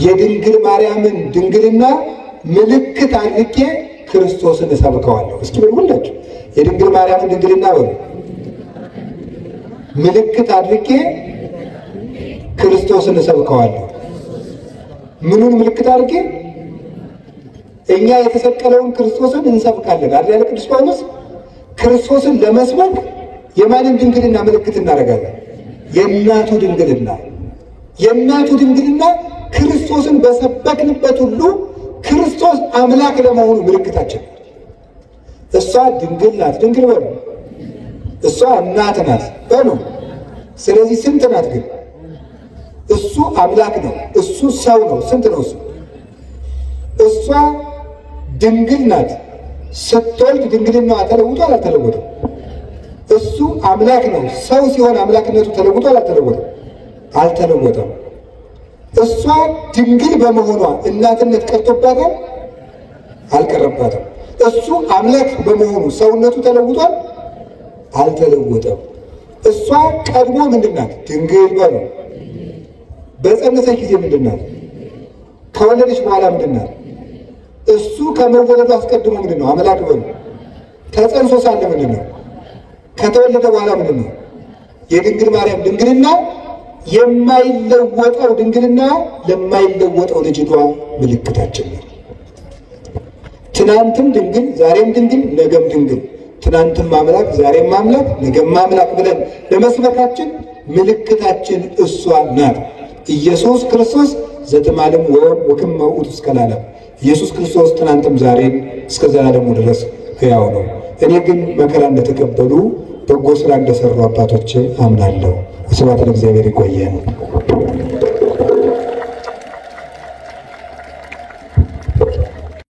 የድንግል ማርያምን ድንግልና ምልክት አድርጌ ክርስቶስን እሰብከዋለሁ። እስኪ በሉ ሁላችሁ የድንግል ማርያምን ድንግልና በሉ ምልክት አድርጌ ክርስቶስን እሰብከዋለሁ። ምኑን ምልክት አድርጌ? እኛ የተሰቀለውን ክርስቶስን እንሰብካለን አይደል ያለ ቅዱስ ጳውሎስ። ክርስቶስን ለመስበክ የማንን ድንግልና ምልክት እናደርጋለን? የእናቱ ድንግልና። የእናቱ ድንግልና ክርስቶስን በሰበክንበት ሁሉ ክርስቶስ አምላክ ለመሆኑ ምልክታችን። እሷ ድንግል ናት፣ ድንግል በሉ። እሷ እናት ናት በሉ። ስለዚህ ስንት ናት ግን? እሱ አምላክ ነው፣ እሱ ሰው ነው። ስንት ነው እሱ? እሷ ድንግል ናት። ስትወልድ ድንግልናዋ ተለውጧል አልተለወጠም? እሱ አምላክ ነው። ሰው ሲሆን አምላክነቱ ተለውጧል አልተለወጠም? አልተለወጠም። እሷ ድንግል በመሆኗ እናትነት ቀርቶባታል አልቀረባትም? እሱ አምላክ በመሆኑ ሰውነቱ ተለውጧል አልተለወጠም? እሷ ቀድሞ ምንድን ናት? ድንግል በሉ። በጸነሰች ጊዜ ምንድን ናት? ከወለደች በኋላ ምንድን ናት? እሱ ከመወለዱ አስቀድሞ ምንድን ነው? አምላክ በሉ። ተጸንሶ ሳለ ምንድን ነው? ከተወለደ በኋላ ምንድን ነው? የድንግል ማርያም ድንግልና የማይለወጠው ድንግልና ለማይለወጠው ልጅቷ ምልክታችን ነው። ትናንትም ድንግል፣ ዛሬም ድንግል፣ ነገም ድንግል፣ ትናንትም አምላክ፣ ዛሬም አምላክ፣ ነገም አምላክ ብለን ለመስበካችን ምልክታችን እሷ ናት። ኢየሱስ ክርስቶስ ዘትማለም ወክመ ውእቱ እስከ ለዓለም። ኢየሱስ ክርስቶስ ትናንትም ዛሬም እስከ ዘላለሙ ድረስ ሕያው ነው። እኔ ግን መከራ እንደተቀበሉ በጎ ስራ እንደሰሩ አባቶች አምናለሁ። ስብሐት ለእግዚአብሔር። ይቆየን።